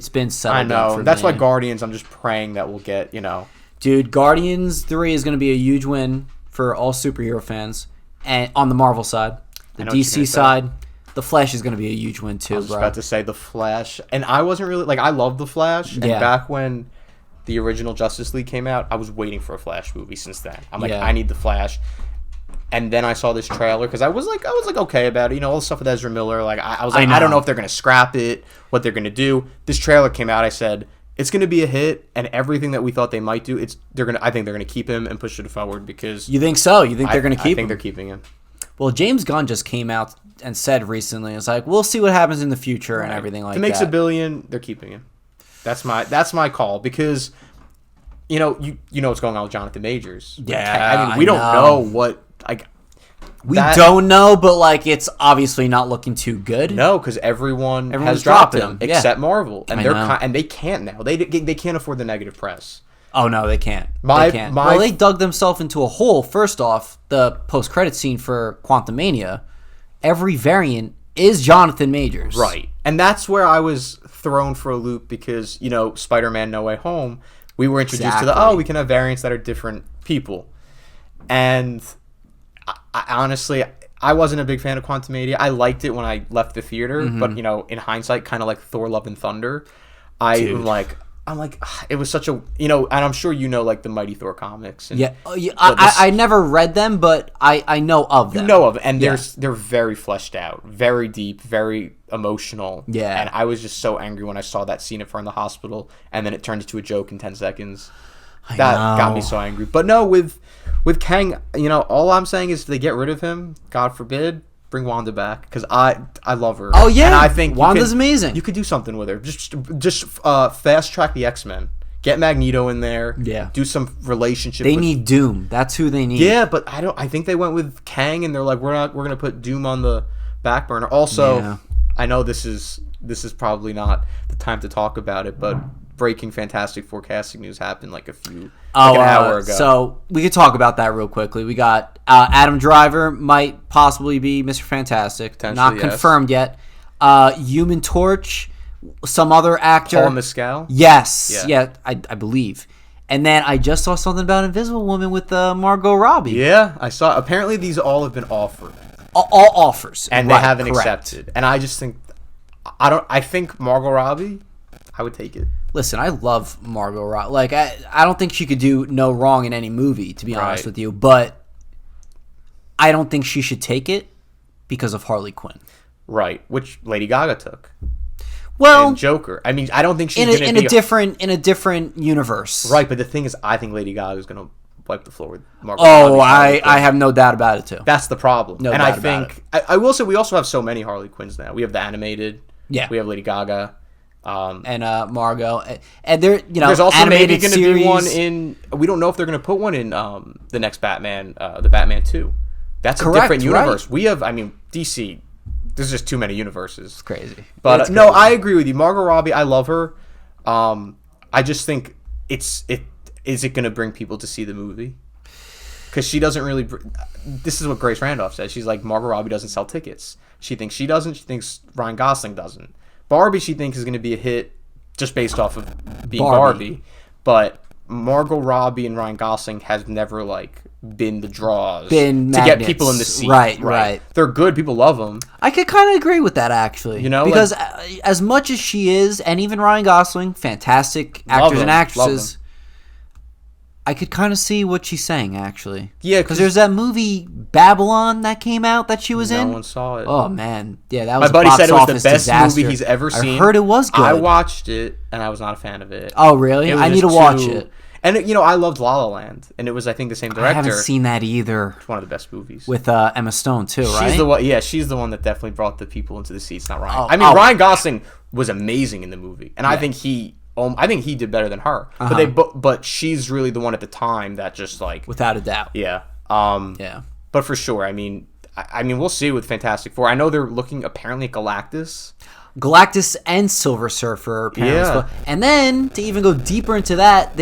been settled. I know. In for That's me. why Guardians. I'm just praying that we'll get. You know, dude, Guardians 3 is going to be a huge win for all superhero fans, and on the Marvel side, the DC side. The Flash is going to be a huge win too, I was about to say the Flash, and I wasn't really like I love the Flash, and back when the original Justice League came out, I was waiting for a Flash movie since then. I'm like, I need the Flash. And then I saw this trailer because I was like okay about it. You know, all the stuff with Ezra Miller. Like I was like, I don't know if they're gonna scrap it, what they're gonna do. This trailer came out. I said it's gonna be a hit, and everything that we thought they might do, I think they're gonna keep him and push it forward because. You think so? You think they're gonna keep him? I think they're keeping him. Well, James Gunn just came out and said recently, it's like we'll see what happens in the future and everything like that. If it makes $1 billion, they're keeping him. That's my call because. You know what's going on with Jonathan Majors. Yeah, I mean, we don't know what we don't know, but like it's obviously not looking too good. No, because everyone has dropped him except Marvel, and they can't now. They can't afford the negative press. Oh no, they can't. They dug themselves into a hole. First off, the post-credit scene for Quantumania, every variant is Jonathan Majors, right? And that's where I was thrown for a loop because Spider-Man: No Way Home. We were introduced to we can have variants that are different people. And I honestly, I wasn't a big fan of Quantumania. I liked it when I left the theater, but in hindsight, kind of like Thor: Love and Thunder. I'm like, it was such a, and I'm sure like the Mighty Thor comics. And I never read them, but I know of them. You know of them, and they're very fleshed out, very deep, very emotional. Yeah. And I was just so angry when I saw that scene of her in the hospital, and then it turned into a joke in 10 seconds. That got me so angry. But no, with Kang, all I'm saying is if they get rid of him, God forbid, bring Wanda back, because I love her. Oh yeah, and I think Wanda's amazing. You could do something with her. Just fast track the X-Men. Get Magneto in there. Yeah. Do some relationship. They need Doom. That's who they need. Yeah, but I think they went with Kang, and they're like, we're gonna put Doom on the back burner. Also, I know this is probably not the time to talk about it, but breaking Fantastic Four casting news happened like an hour ago. So we could talk about that real quickly. We got Adam Driver might possibly be Mr. Fantastic. Not confirmed yet. Human Torch, some other actor. Paul Mescal? Yes. Yeah, I believe. And then I just saw something about Invisible Woman with Margot Robbie. Yeah, I saw. Apparently these all have been offered. All offers. And they haven't accepted. And I just think, I think Margot Robbie, I would take it. Listen, I love Margot Robbie. Like, I don't think she could do no wrong in any movie, to be honest with you. But I don't think she should take it because of Harley Quinn. Right, which Lady Gaga took. Well, and Joker. I mean, I don't think she's going to be in a different universe. Right, but the thing is, I think Lady Gaga is going to wipe the floor with Margot Robbie. I have no doubt about it too. That's the problem. No and doubt I think I will say we also have so many Harley Quinns now. We have the animated. Yeah. We have Lady Gaga. And Margot, and there, there's also maybe going to be one in. We don't know if they're going to put one in the next Batman, the Batman 2. That's a different universe. Right. We have, DC. There's just too many universes. It's crazy. But no, I agree with you. Margot Robbie, I love her. I just think is it going to bring people to see the movie? Because she doesn't really. This is what Grace Randolph says. She's like, Margot Robbie doesn't sell tickets. She thinks she doesn't. She thinks Ryan Gosling doesn't. Barbie, she thinks, is going to be a hit just based off of being Barbie. But Margot Robbie and Ryan Gosling has never been the draws to get people in the seat. Right. They're good. People love them. I could kind of agree with that, actually. Because as much as she is, and even Ryan Gosling, fantastic actors and actresses, I could kind of see what she's saying, actually. Yeah, because there's that movie Babylon that came out that she was in. No one saw it. Oh man, yeah, that was. My buddy said it was the best disaster. movie he's ever seen. I heard it was good. I watched it and I was not a fan of it. Oh really? I need to watch it. And I loved La La Land, and it was I think the same director. I haven't seen that either. It's one of the best movies with Emma Stone too, right? She's the one. Yeah, she's the one that definitely brought the people into the seats, not Ryan. Ryan Gosling was amazing in the movie, and I think he did better than her. But she's really the one at the time that just without a doubt. Yeah. Yeah. But for sure, I mean, we'll see with Fantastic Four. I know they're looking apparently at Galactus and Silver Surfer, apparently. Yeah. And then to even go deeper into that,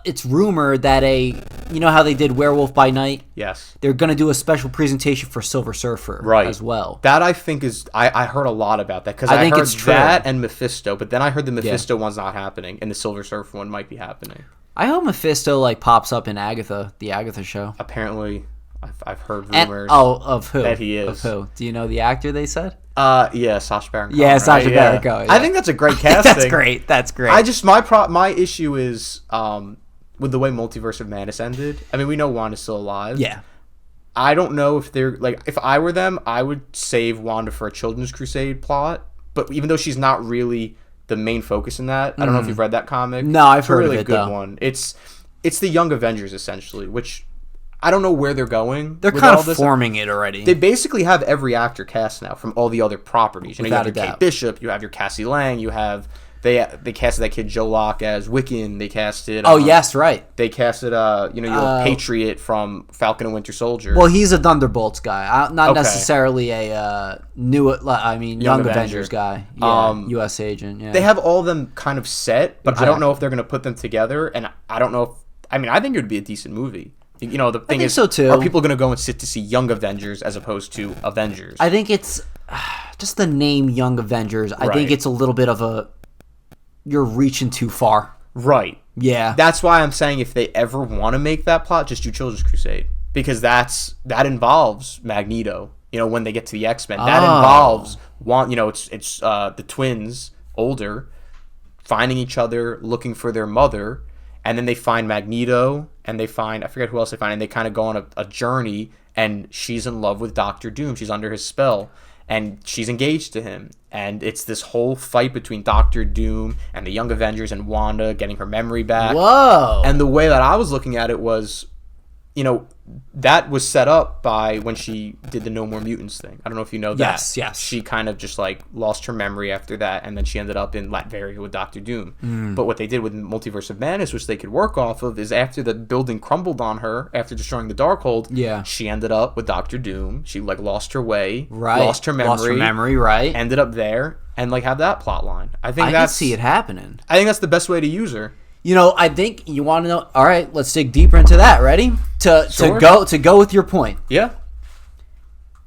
it's rumored that how they did Werewolf by Night? Yes. They're going to do a special presentation for Silver Surfer as well. That I think is, I heard a lot about that because I think heard it's that and Mephisto, but then I heard the Mephisto one's not happening and the Silver Surfer one might be happening. I hope Mephisto pops up in the Agatha show. Apparently, I've heard rumors. Of who? That he is. Of who? Do you know the actor they said? Yeah, Sacha Baron Cohen. Yeah, Sacha Baron Cohen. I think that's a great casting. That's great. I just my issue is with the way Multiverse of Madness ended. I mean, we know Wanda's still alive. Yeah. I don't know if they're if I were them, I would save Wanda for a Children's Crusade plot. But even though she's not really the main focus in that, I don't know if you've read that comic. No, I've heard of it. It's a really good one. It's the Young Avengers essentially, which I don't know where they're going. They're kind of forming it already. They basically have every actor cast now from all the other properties. You have your Kate Bishop, you have your Cassie Lang, you have they casted that kid Joe Locke as Wiccan. They casted. Oh yes, right. They casted your Patriot from Falcon and Winter Soldier. Well, he's a Thunderbolts guy, not necessarily a Young Avengers guy. Yeah, U.S. agent. Yeah. They have all of them kind of set, but I don't know if they're going to put them together. And I don't know if I think it would be a decent movie. The thing is, so too. Are people going to go and sit to see Young Avengers as opposed to Avengers? I think it's just the name Young Avengers. I think it's a little bit of you're reaching too far. Right. Yeah. That's why I'm saying if they ever want to make that plot, just do Children's Crusade. because that involves Magneto. You know, when they get to the X-Men, that involves it's the twins, older, finding each other, looking for their mother, and then they find Magneto, and they find, I forget who else they find, and they kind of go on a journey, and she's in love with Doctor Doom. She's under his spell, and she's engaged to him. And it's this whole fight between Doctor Doom and the Young Avengers and Wanda getting her memory back. Whoa! And the way that I was looking at it was, that was set up by when she did the No More Mutants thing. I don't know if you know that. Yes. She kind of just lost her memory after that, and then she ended up in Latveria with Doctor Doom. But what they did with Multiverse of Madness, which they could work off of, is after the building crumbled on her, after destroying the Darkhold, she ended up with Doctor Doom. She lost her way, lost her memory, right? Ended up there, and have that plot line. I can see it happening. I think that's the best way to use her. I think you want to know. All right, let's dig deeper into that. Ready? To go with your point. Yeah.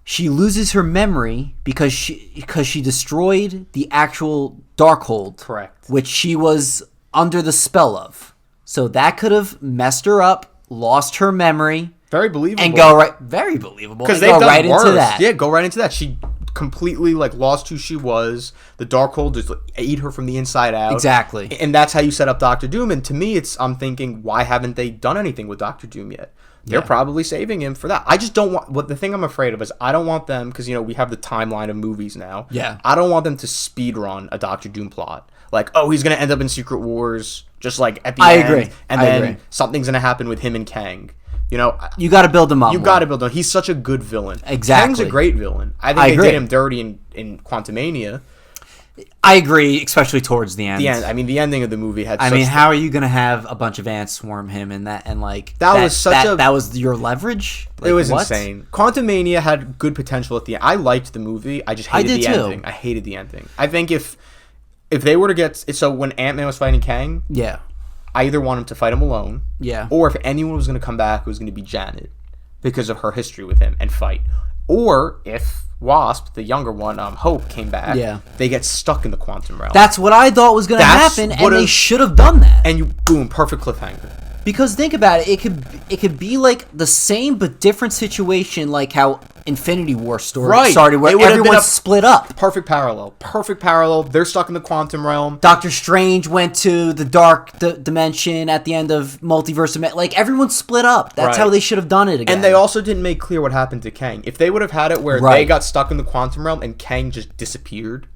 She loses her memory because she destroyed the actual Darkhold. Correct. Which she was under the spell of. So that could have messed her up, lost her memory. Very believable. And go right. Very believable. Because they go right into that. Yeah, go right into that. She completely lost who she was. The Darkhold just ate her from the inside out. Exactly. And that's how you set up Doctor Doom. And to me, I'm thinking, why haven't they done anything with Doctor Doom yet? They're probably saving him for that. I just don't want... the thing I'm afraid of is I don't want them... Because, we have the timeline of movies now. Yeah. I don't want them to speedrun a Doctor Doom plot. He's going to end up in Secret Wars just at the end. I agree. And then something's going to happen with him and Kang. You got to build him up. You got to build him. He's such a good villain. Exactly. Kang's a great villain. I think they did him dirty in Quantumania. I agree, especially towards the end. The ending of the movie had. How are you going to have a bunch of ants swarm him and that that was your leverage? It was insane. Quantumania had good potential at the end. I liked the movie. I just hated the ending. I hated the ending. I think if they were to get when Ant-Man was fighting Kang, I either want him to fight him alone, or if anyone was going to come back, it was going to be Janet because of her history with him and fight. Or if Wasp, the younger one, Hope, came back, they get stuck in the quantum realm. That's what I thought was going to happen, and they should have done that. And boom, perfect cliffhanger. Because think about it, it could be the same but different situation, like how Infinity War story started, where everyone's split up. Perfect parallel. They're stuck in the quantum realm. Doctor Strange went to the dark dimension at the end of Multiverse of Madness. Everyone's split up. That's how they should have done it again. And they also didn't make clear what happened to Kang. If they would have had it where they got stuck in the quantum realm and Kang just disappeared,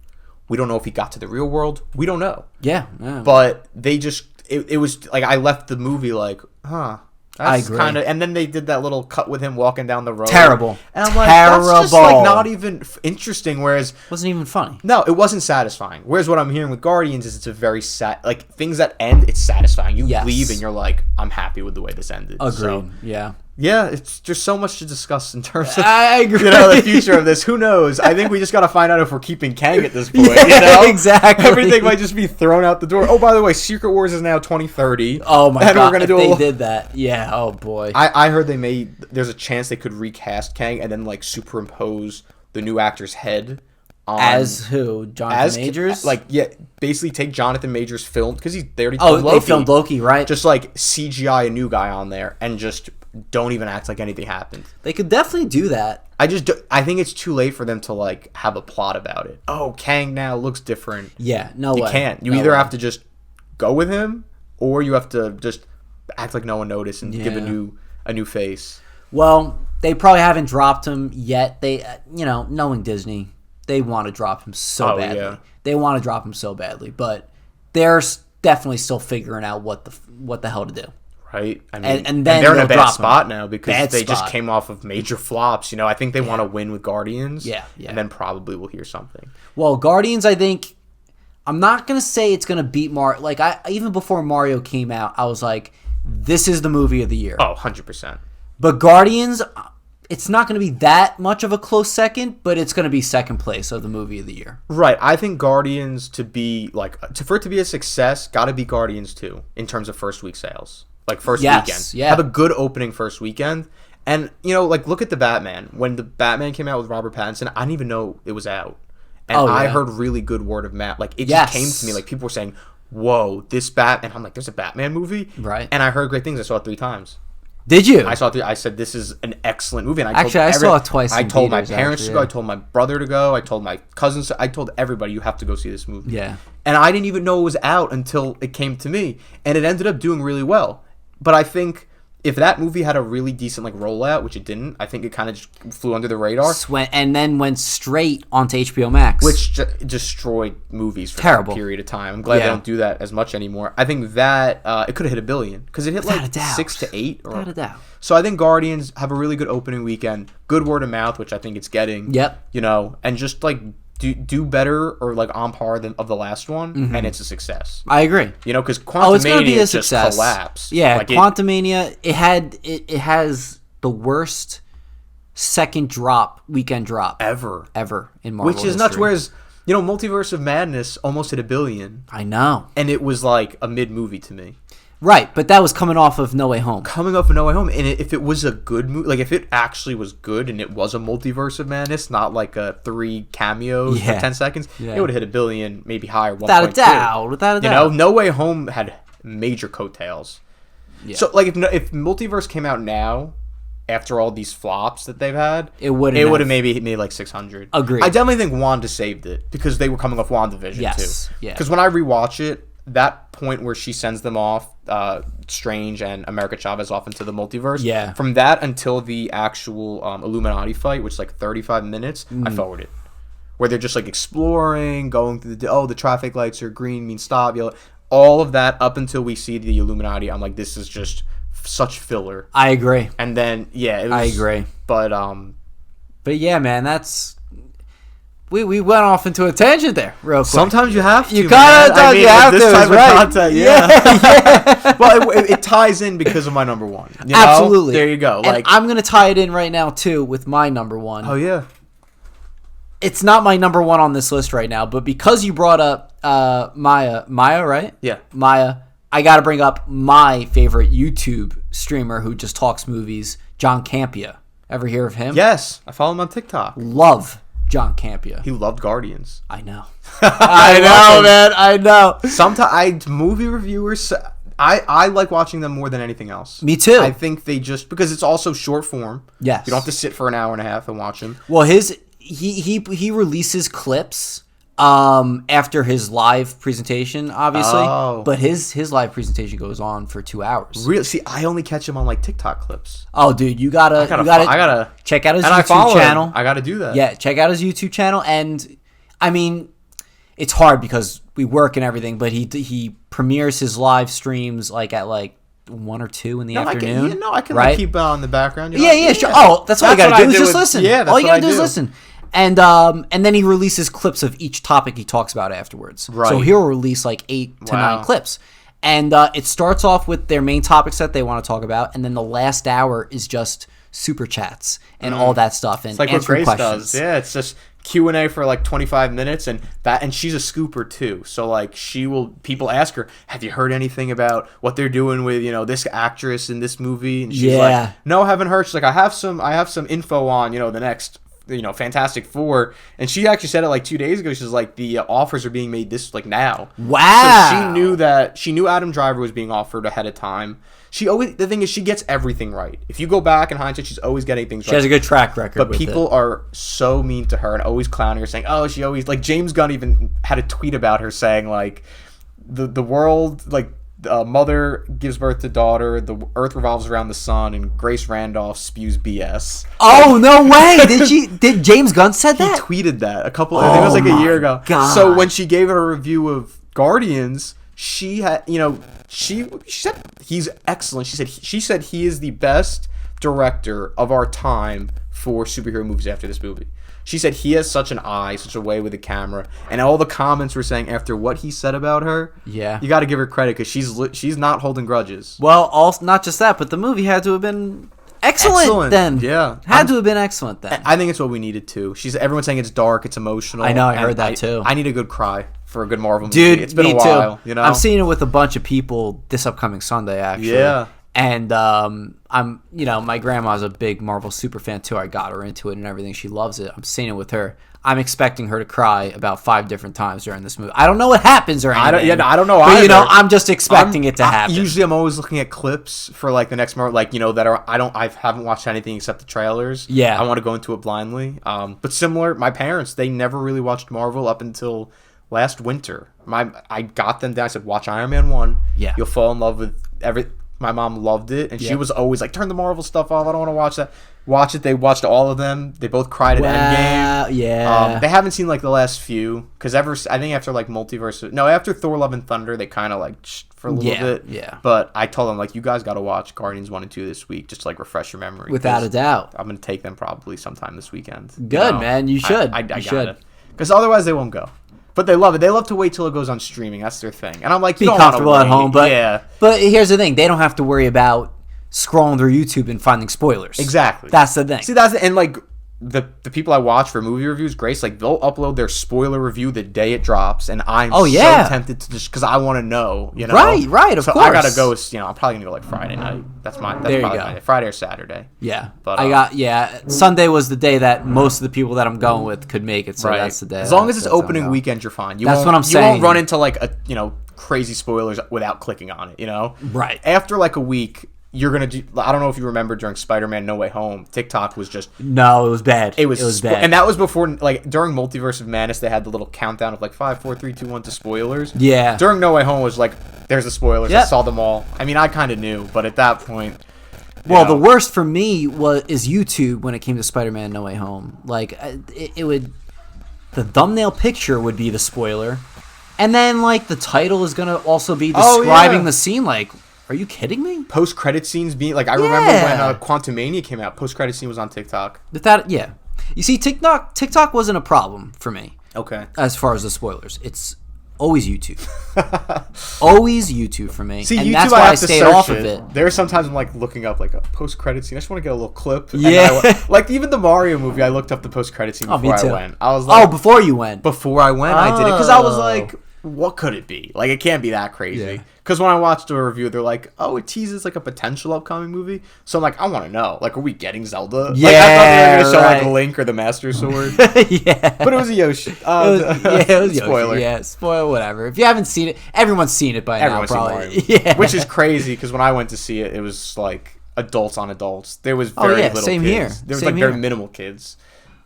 we don't know if he got to the real world. We don't know. Yeah. But they just... It was I left the movie I agree. And then they did that little cut with him walking down the road. Terrible. And I'm that's just not even interesting. Whereas wasn't even funny. No, it wasn't satisfying. Whereas what I'm hearing with Guardians is it's a very things that end. It's satisfying. You leave and you're I'm happy with the way this ended. Agreed. So, Yeah, it's just so much to discuss in terms of I agree. The future of this. Who knows? I think we just got to find out if we're keeping Kang at this point. Exactly. Everything might just be thrown out the door. Oh, by the way, Secret Wars is now 2030. Oh my god! We're gonna they did that, oh boy. I heard there's a chance they could recast Kang and then superimpose the new actor's head. As who? Jonathan Majors? Basically take Jonathan Majors' film because they already filmed Loki. They filmed Loki, right? Just CGI a new guy on there and just don't even act like anything happened. They could definitely do that. I think it's too late for them to have a plot about it. Oh, Kang now looks different. Yeah, no way. You can't. You either have to just go with him or you have to just act like no one noticed and give a new face. Well, they probably haven't dropped him yet. They knowing Disney, they want to drop him so badly. Yeah. They want to drop him so badly, but they're definitely still figuring out what the hell to do. Right? I mean, and then they're in a bad spot now because they just came off of major flops. I think they want to win with Guardians. Yeah. And then probably we'll hear something. Well, Guardians, I think, I'm not going to say it's going to beat Mario. Even before Mario came out, I was like, this is the movie of the year. Oh, 100%. But Guardians, it's not going to be that much of a close second, but it's going to be second place of the movie of the year. Right. I think Guardians for it to be a success, got to be Guardians 2 in terms of first week sales. First weekend. Yeah. Have a good opening first weekend. And, look at the Batman. When the Batman came out with Robert Pattinson, I didn't even know it was out. And I heard really good word of mouth. It just came to me. People were saying, whoa, this Batman. I'm like, there's a Batman movie? Right. And I heard great things. I saw it 3 times. Did you? I saw it. I said this is an excellent movie. And I saw it twice. I in told my theaters, parents to go. yeah. I told my brother to go. I told my cousins. I told everybody, you have to go see this movie. Yeah. And I didn't even know it was out until it came to me, and it ended up doing really well. But I think if that movie had a really decent like rollout, which it didn't, I think it kind of just flew under the radar. And then went straight onto HBO Max, Which destroyed movies for Terrible. a period of time. I'm glad they don't do that as much anymore. I think that it could have hit $1 billion because it hit Without like a doubt. 6 to 8. Without a doubt. So I think Guardians have a really good opening weekend, good word of mouth, which I think it's getting. Yep. You know, and just like do better or like on par of the last one, and it's a success. I agree. You know, because It's going to be Quantumania a just success. collapsed. Yeah, Like Quantumania. It has the worst weekend drop ever in Marvel which is nuts. history. Whereas, you know, Multiverse of Madness almost hit $1 billion, I know. and it was like a mid movie to me. Right, but that was coming off of No Way Home. Coming off of No Way Home, and if it was a good movie, like if it actually was good and it was a Multiverse of Madness, not like a 3 cameos for 10 seconds, it would have hit $1 billion, maybe higher. Without a doubt. You know, No Way Home had major coattails. Yeah. So like if Multiverse came out now, after all these flops that they've had, it would have maybe made like 600. Agreed. I definitely think Wanda saved it because they were coming off WandaVision too. Yeah. Because when I rewatch it, that point where she sends them off, Strange and America Chavez off into the multiverse. Yeah. From that until the actual Illuminati fight, which is like 35 minutes, I forward it. Where they're just like exploring, going through the traffic lights are green, means stop, yellow. All of that up until we see the Illuminati, I'm like, this is just such filler. I agree. And then it was, I agree. But yeah, man, that's we went off into a tangent there real quick. Sometimes you have to. You kind of you have this to. type of Right? content, Yeah. Well, it ties in because of my number one. You know? Absolutely. There you go. And I'm gonna tie it in right now too with my number one. Oh yeah. It's not my number one on this list right now, but because you brought up Maya, right? Yeah. Maya. I got to bring up my favorite YouTube streamer who just talks movies, John Campia. Ever hear of him? Yes, I follow him on TikTok. Love John Campia. He loved Guardians. I know. I know, man. I know. Sometimes movie reviewers, I like watching them more than anything else. Me too. I think they just because it's also short form. Yes. You don't have to sit for an hour and a half and watch him. Well, he releases clips after his live presentation, obviously. Oh. But his live presentation goes on for 2 hours. Really? See, I only catch him on like TikTok clips. Oh, dude, you gotta I gotta check out his and I YouTube follow channel. him. I gotta do that. Yeah, check out his YouTube channel. And I mean, it's hard because we work and everything, but he premieres his live streams like at like 1 or 2 in the afternoon. I can right? like, keep it on the background. You know? Yeah, sure. Oh, that's all you gotta do is just listen. Yeah, that's all you what gotta I do is listen. And then he releases clips of each topic he talks about afterwards. Right. So he'll release like 8 to 9 clips. And it starts off with their main topics that they want to talk about, and then the last hour is just super chats and all that stuff and It's like what answering Grace questions. does. Yeah, it's just Q&A for like 25 minutes and she's a scooper too. So like people ask her, "Have you heard anything about what they're doing with, this actress in this movie?" And she's like, "No, haven't heard." She's like, I have some info on, the next Fantastic Four, and she actually said it like 2 days ago. She's like, the offers are being made this like now. Wow. So she knew Adam Driver was being offered ahead of time. The thing is, she gets everything right. If you go back in hindsight, she's always getting things right. She has a good track record. But people are so mean to her and always clowning her, saying, "Oh, she always," like James Gunn even had a tweet about her saying like the world, like mother gives birth to daughter, the earth revolves around the sun, and Grace Randolph spews BS. Oh, no way. Did James Gunn said that? He tweeted that I think it was like a year ago. God. So when she gave her review of Guardians, she had, she said he's excellent. She said he is the best director of our time for superhero movies after this movie. She said he has such an eye, such a way with the camera, and all the comments were saying after what he said about her. Yeah, you got to give her credit because she's not holding grudges. Well, also not just that, but the movie had to have been excellent then. Yeah, had to have been excellent then. I think it's what we needed too. Everyone's saying it's dark, it's emotional. I know, I heard that too. I need a good cry for a good Marvel movie. Dude, it's been me a while. Too. I'm seeing it with a bunch of people this upcoming Sunday. Actually, yeah. And my grandma's a big Marvel super fan too. I got her into it and everything. She loves it. I'm seeing it with her. I'm expecting her to cry about 5 different times during this movie. I don't know what happens or anything. I don't know but, either. I'm just expecting it to happen. Usually, I'm always looking at clips for like the next Marvel, like that are I haven't watched anything except the trailers. Yeah, I want to go into it blindly. But similar, my parents, they never really watched Marvel up until last winter. I got them down. I said, watch Iron Man 1. Yeah, you'll fall in love with every. My mom loved it, and she was always like, turn the Marvel stuff off. I don't want to watch that. Watch it. They watched all of them. They both cried at Endgame. Yeah. They haven't seen like the last few because I think after like after Thor: Love and Thunder, they kind of like for a little bit. Yeah. But I told them like, you guys got to watch Guardians 1 and 2 this week, just to like refresh your memory. Without a doubt. I'm gonna take them probably sometime this weekend. Good, man. You should. I should. Because otherwise they won't go. But they love it. They love to wait till it goes on streaming. That's their thing. And I'm like, be comfortable at home. But here's the thing: they don't have to worry about scrolling through YouTube and finding spoilers. Exactly. That's the thing. See, and like the people I watch for movie reviews, Grace, like they'll upload their spoiler review the day it drops, and I'm so tempted to just because I want to know, Right, of course. I gotta go. I'm probably gonna go like Friday night. That's probably my day. Friday or Saturday. Yeah, but Sunday was the day that most of the people that I'm going with could make it, so that's the day. As long as it's opening weekend, you're fine. That's what I'm saying. You won't run into like crazy spoilers without clicking on it. Right. After like a week. You're going to do... I don't know if you remember during Spider-Man No Way Home, TikTok was just... No, it was bad. It was bad. And that was before... Like, during Multiverse of Madness, they had the little countdown of like 5, 4, 3, 2, 1 to spoilers. Yeah. During No Way Home, it was like, there's the spoilers. Yep. I saw them all. I mean, I kind of knew, but at that point... Well, the worst for me is YouTube when it came to Spider-Man No Way Home. Like, it would... The thumbnail picture would be the spoiler. And then, like, the title is going to also be describing the scene, like... Are you kidding me? Post-credit scenes being... Like, I remember when Quantumania came out, post-credit scene was on TikTok. You see, TikTok wasn't a problem for me. Okay. As far as the spoilers. It's always YouTube. Always YouTube for me. See, and YouTube, that's why I stayed off of it. There are sometimes I'm, like, looking up, like, a post-credit scene. I just want to get a little clip. Yeah. Like, even the Mario movie, I looked up the post-credit scene before I went. I was like... Oh, before you went? Before I went, I did it. Because I was like... What could it be? Like, it can't be that crazy. Because when I watched a review, they're like, oh, it teases, like, a potential upcoming movie. So I'm like, I want to know. Like, are we getting Zelda? Yeah, like, I thought they were going to show, like, Link or the Master Sword. Yeah. But it was a Yoshi. It was spoiler. Yoshi. Yeah, spoiler, whatever. If you haven't seen it, everyone's seen it by now, probably. Yeah. Which is crazy, because when I went to see it, it was, like, adults on adults. There was very little same kids. Here. There was, very minimal kids.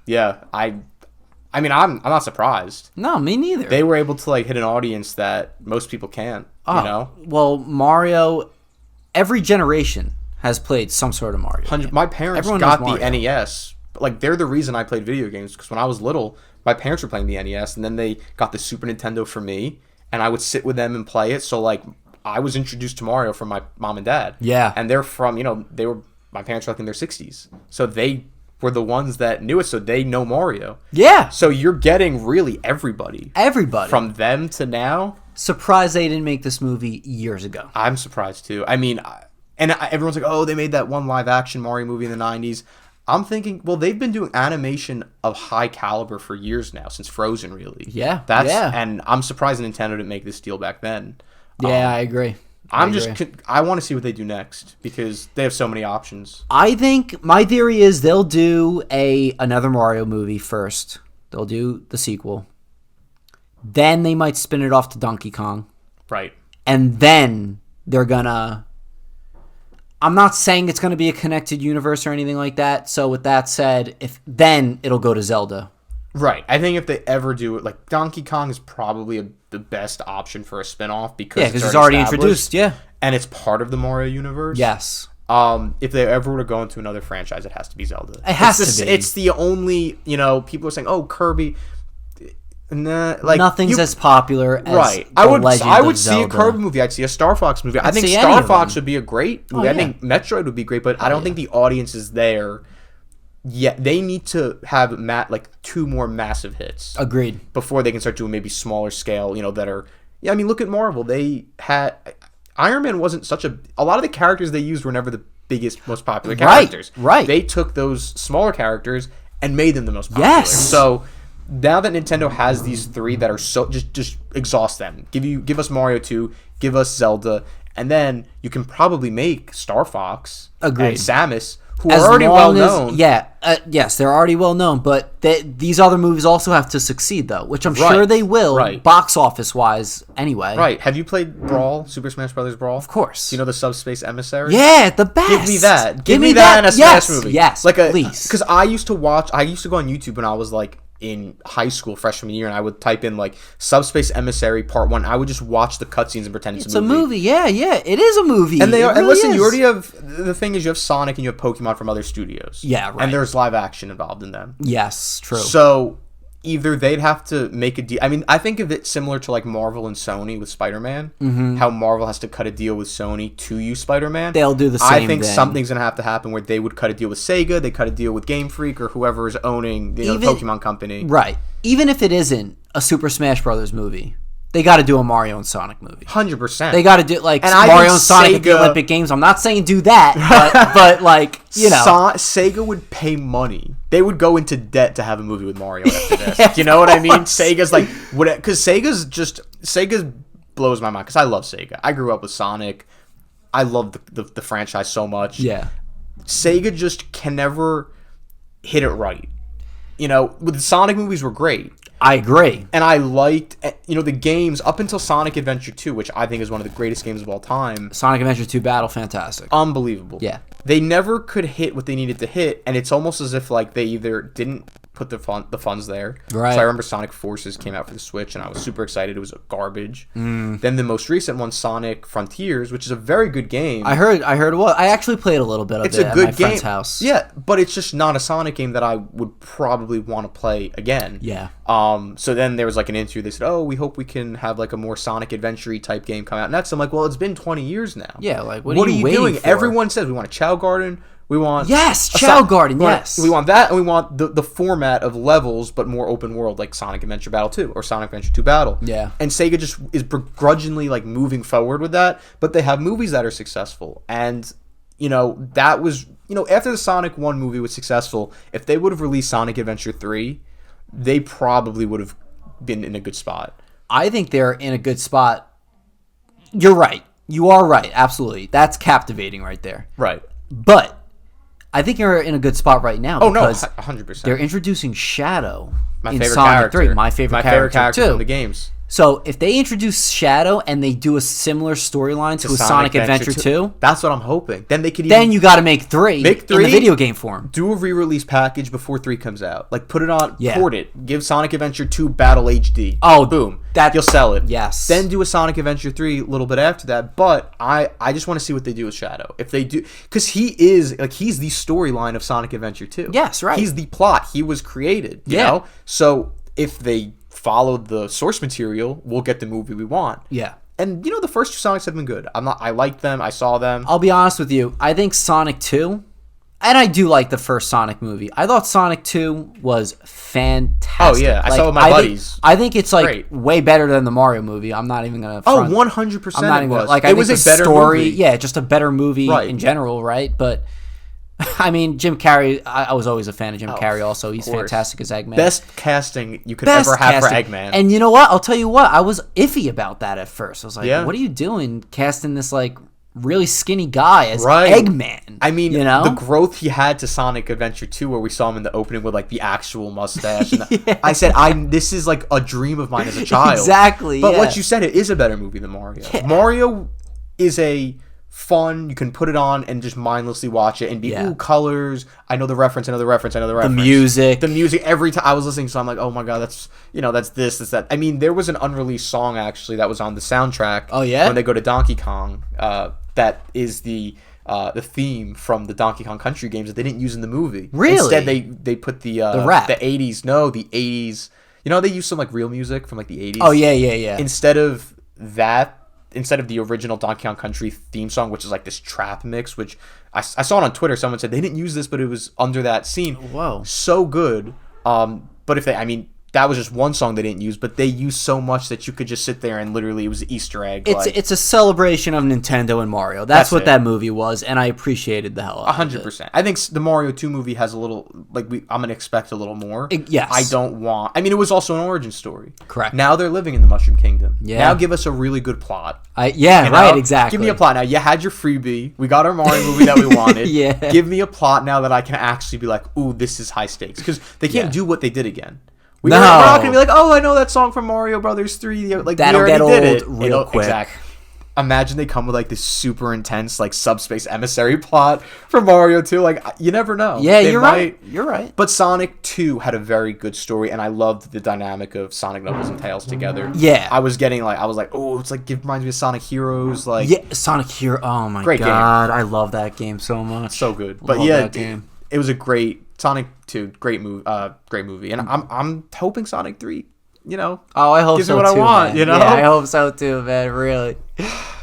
Yeah, I mean, I'm not surprised. No, me neither. They were able to like hit an audience that most people can't. Well, Mario. Every generation has played some sort of Mario. My parents got the NES. Like they're the reason I played video games because when I was little, my parents were playing the NES, and then they got the Super Nintendo for me, and I would sit with them and play it. So like, I was introduced to Mario from my mom and dad. Yeah, and they're from my parents were like in their 60s, so they were the ones that knew it, so they know Mario. Yeah. So you're getting really everybody. From them to now. Surprised they didn't make this movie years ago. I'm surprised too. I mean, everyone's like, oh, they made that one live action Mario movie in the 90s. I'm thinking, well, they've been doing animation of high caliber for years now, since Frozen, really. Yeah. And I'm surprised Nintendo didn't make this deal back then. Yeah, I agree. I want to see what they do next because they have so many options. I think my theory is they'll do another Mario movie first. They'll do the sequel. Then they might spin it off to Donkey Kong. Right. And then they're gonna... I'm not saying it's gonna be a connected universe or anything like that. So with that said, then it'll go to Zelda. Right. I think if they ever do it, like Donkey Kong is probably the best option for a spin-off because it's already introduced, and it's part of the Mario universe. Yes. If they ever were to go into another franchise, it has to be Zelda. It has to be. It's the only, people are saying, "Oh, Kirby." Nah, like nothing's as popular as right. I would see a Kirby movie. I'd see a Star Fox movie. I think Star Fox would be a great movie. I think Metroid would be great, but I don't think the audience is there. Yeah, they need to have like 2 more massive hits. Agreed. Before they can start doing maybe smaller scale, that are... Yeah, I mean, look at Marvel. They had... Iron Man wasn't such a... A lot of the characters they used were never the biggest, most popular characters. Right. They took those smaller characters and made them the most popular. Yes. So now that Nintendo has these 3 that are so... Just exhaust them. Give us Mario 2, give us Zelda, And then you can probably make Star Fox and Samus, who are already well known. Yes, they're already well known, but these other movies also have to succeed, though, which I'm sure they will, box office wise, anyway. Right. Have you played Brawl, Super Smash Brothers Brawl? Of course. Do you know the Subspace Emissary? Yeah, the best. Give me that. Give me that in a Smash movie. Yes, please. Because I used to go on YouTube when I was like in high school, freshman year, and I would type in like Subspace Emissary Part 1. I would just watch the cutscenes and pretend it's a movie. Yeah, it is a movie. And listen, you already have, the thing is, you have Sonic and you have Pokemon from other studios. Yeah, right. And there's live action involved in them. Yes, true. So either they'd have to make a deal. I mean, I think of it similar to like Marvel and Sony with Spider-Man. How Marvel has to cut a deal with Sony to use Spider-Man. They'll do the same I think thing. something's going to have to happen where they would cut a deal with Sega, they cut a deal with Game Freak, or whoever is owning the Pokemon company. Right. Even if it isn't a Super Smash Brothers movie, they got to do a Mario and Sonic movie. 100%. They got to do like Mario and Sonic at the Olympic Games. I'm not saying do that, but like, you know. Sega would pay money. They would go into debt to have a movie with Mario after this. Do you know what I mean? Sega's like, because Sega blows my mind because I love Sega. I grew up with Sonic. I love the franchise so much. Yeah. Sega just can never hit it right. You know, with the Sonic movies were great. I agree. And I liked, the games up until Sonic Adventure 2, which I think is one of the greatest games of all time. Sonic Adventure 2 Battle, fantastic. Unbelievable. Yeah. They never could hit what they needed to hit, and it's almost as if like they either didn't put the funds there. Right. So I remember Sonic Forces came out for the Switch, and I was super excited. It was garbage. Then the most recent one, Sonic Frontiers, which is a very good game. I heard I actually played a little bit of it at my friend's house. Yeah, but it's just not a Sonic game that I would probably want to play again. Yeah. So then there was like an interview. They said, "Oh, we hope we can have like a more Sonic Adventure-y type game come out next." I'm like, "Well, it's been 20 years now." Yeah, like what are you doing? Everyone says we want a Chow Garden. We want Chow Garden. Yes, we want that, and we want the format of levels, but more open world, like Sonic Adventure Battle 2 or Sonic Adventure 2 Battle. Yeah, and Sega just is begrudgingly like moving forward with that, but they have movies that are successful, and that was after the Sonic 1 movie was successful, if they would have released Sonic Adventure 3, they probably would have been in a good spot. I think they're in a good spot. You're right. You are right. Absolutely. That's captivating right there. Right. But I think you're in a good spot right now. Oh, no, 100%. They're introducing Shadow in Sonic 3. My favorite character too. From the games. So if they introduce Shadow and they do a similar storyline to Sonic Adventure 2, that's what I'm hoping. Then they could. Then you got to make 3 in the video game form. Do a re-release package before 3 comes out. Like put it on, port it. Give Sonic Adventure 2 Battle HD. Oh, boom! You'll sell it. Yes. Then do a Sonic Adventure 3 a little bit after that. But I just want to see what they do with Shadow. If they do, because he's the storyline of Sonic Adventure 2. Yes, right. He's the plot. He was created. You know. So if they followed the source material, we'll get the movie we want. Yeah. And the first 2 Sonics have been good. I liked them. I saw them. I'll be honest with you. I think Sonic 2, and I do like the first Sonic movie. I thought Sonic 2 was fantastic. Oh yeah, I saw it with my buddies. I think it's like way better than the Mario movie. I'm not even gonna. 100%. I'm not even was. Like it was a better story. Movie. Yeah, just a better movie in general, right? But I mean, Jim Carrey, I was always a fan of Jim Carrey also. He's fantastic as Eggman. Best casting you could ever have for Eggman. And you know what? I'll tell you what. I was iffy about that at first. I was like, what are you doing casting this like really skinny guy as Eggman? I mean, the growth he had to Sonic Adventure 2 where we saw him in the opening with like the actual mustache. And I said, this is like a dream of mine as a child. Exactly. But what you said, it is a better movie than Mario. Yeah. Mario is a fun, you can put it on and just mindlessly watch it and be ooh, colors, I know the reference, the music every time I was listening, so I'm like, oh my god, that's that's this, that's that. I mean, there was an unreleased song actually that was on the soundtrack when they go to Donkey Kong, that is the theme from the Donkey Kong Country games that they didn't use in the movie. Really? Instead they put the rap. the 80s they used some like real music from like the 80s. Oh yeah. Instead of the original Donkey Kong Country theme song, which is like this trap mix, which I saw it on Twitter. Someone said they didn't use this, but it was under that scene. Whoa. So good. But if that was just one song they didn't use, but they used so much that you could just sit there and literally it was an Easter egg. It's a celebration of Nintendo and Mario. That's what that movie was, and I appreciated the hell out of it. 100%. I think the Mario 2 movie has a little, like, I'm going to expect a little more. Yes. I mean, it was also an origin story. Correct. Now they're living in the Mushroom Kingdom. Yeah. Now give us a really good plot. Right, exactly. Give me a plot now. You had your freebie. We got our Mario movie that we wanted. Yeah. Give me a plot now that I can actually be like, ooh, this is high stakes. Because they can't do what they did again. We're not going to be like, oh, I know that song from Mario Brothers 3. Like, that'll we get already old did it. real quick. Exactly. Imagine they come with like this super intense like subspace emissary plot for Mario 2. Like, you never know. Yeah, you're right. You're right. But Sonic 2 had a very good story, and I loved the dynamic of Sonic, Knuckles, and Tails together. Yeah. I was like, oh, it's like, it reminds me of Sonic Heroes. Like, yeah, Sonic Hero. Oh my Great god, game. I love that game so much. So good. But Love yeah, that game. it was a great Sonic 2, great movie, and I'm hoping Sonic 3. You know, I hope gives so me what too, I want. man. You know, yeah, I hope so too, man. Really.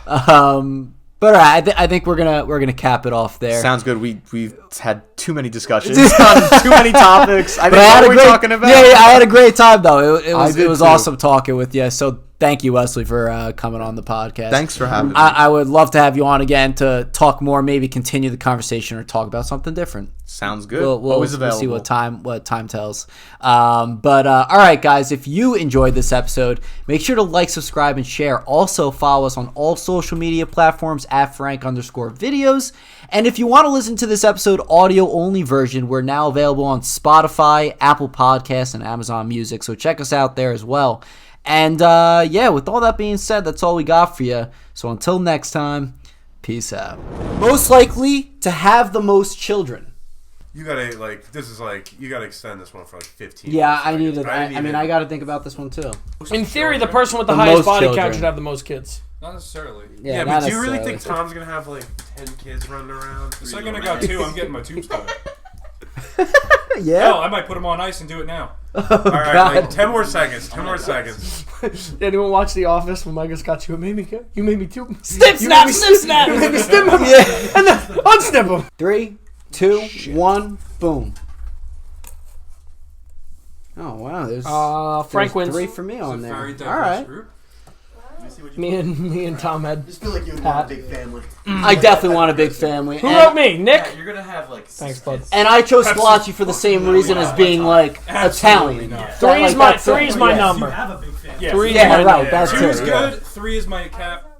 But all right, I think we're gonna cap it off there. Sounds good. We've had too many discussions on too many topics. I think what we're talking about. Yeah, I had a great time though. It was too. awesome talking with you. So thank you, Wesley, for coming on the podcast. Thanks for having me. I would love to have you on again to talk more, maybe continue the conversation or talk about something different. Sounds good. We'll Always available. see what time tells. But all right, guys, if you enjoyed this episode, make sure to like, subscribe, and share. Also, follow us on all social media platforms at Frank_videos. And if you want to listen to this episode audio-only version, we're now available on Spotify, Apple Podcasts, and Amazon Music. So check us out there as well. And yeah, with all that being said, that's all we got for you. So until next time, peace out. Most likely to have the most children. You gotta you gotta extend this one for like 15. Yeah, I gotta think about this one too. In theory, the person with the The highest most body children. count should have the most kids. Not necessarily. Yeah, but not do you really necessarily. think Tom's gonna have like 10 kids running around? The second I got 2, I'm getting my tubes done. Yeah. Hell, I might put them on ice and do it now. Alright, like 10 more seconds. 10 more seconds. Anyone watch The Office when Micah's got you? You made me too. Snip, snap, snip, snap. You made me snip him. Yeah. And then unsnip him. 3, 2, 1, boom. Oh wow, there's Frank there's wins. 3 for me It's a on there. very All diverse right. group. Me and Tom had. just feel like you would want a big family. I definitely want a big family. Who and, wrote me? Nick. Yeah, you're gonna have like 6 Thanks, bud. kids. and I chose Scalacci for the same reason as being like Absolutely Italian. not. Three is my That's it. number. Yeah, Three is Yeah, my right. number. That's 2 is it. good. 3 is my cap.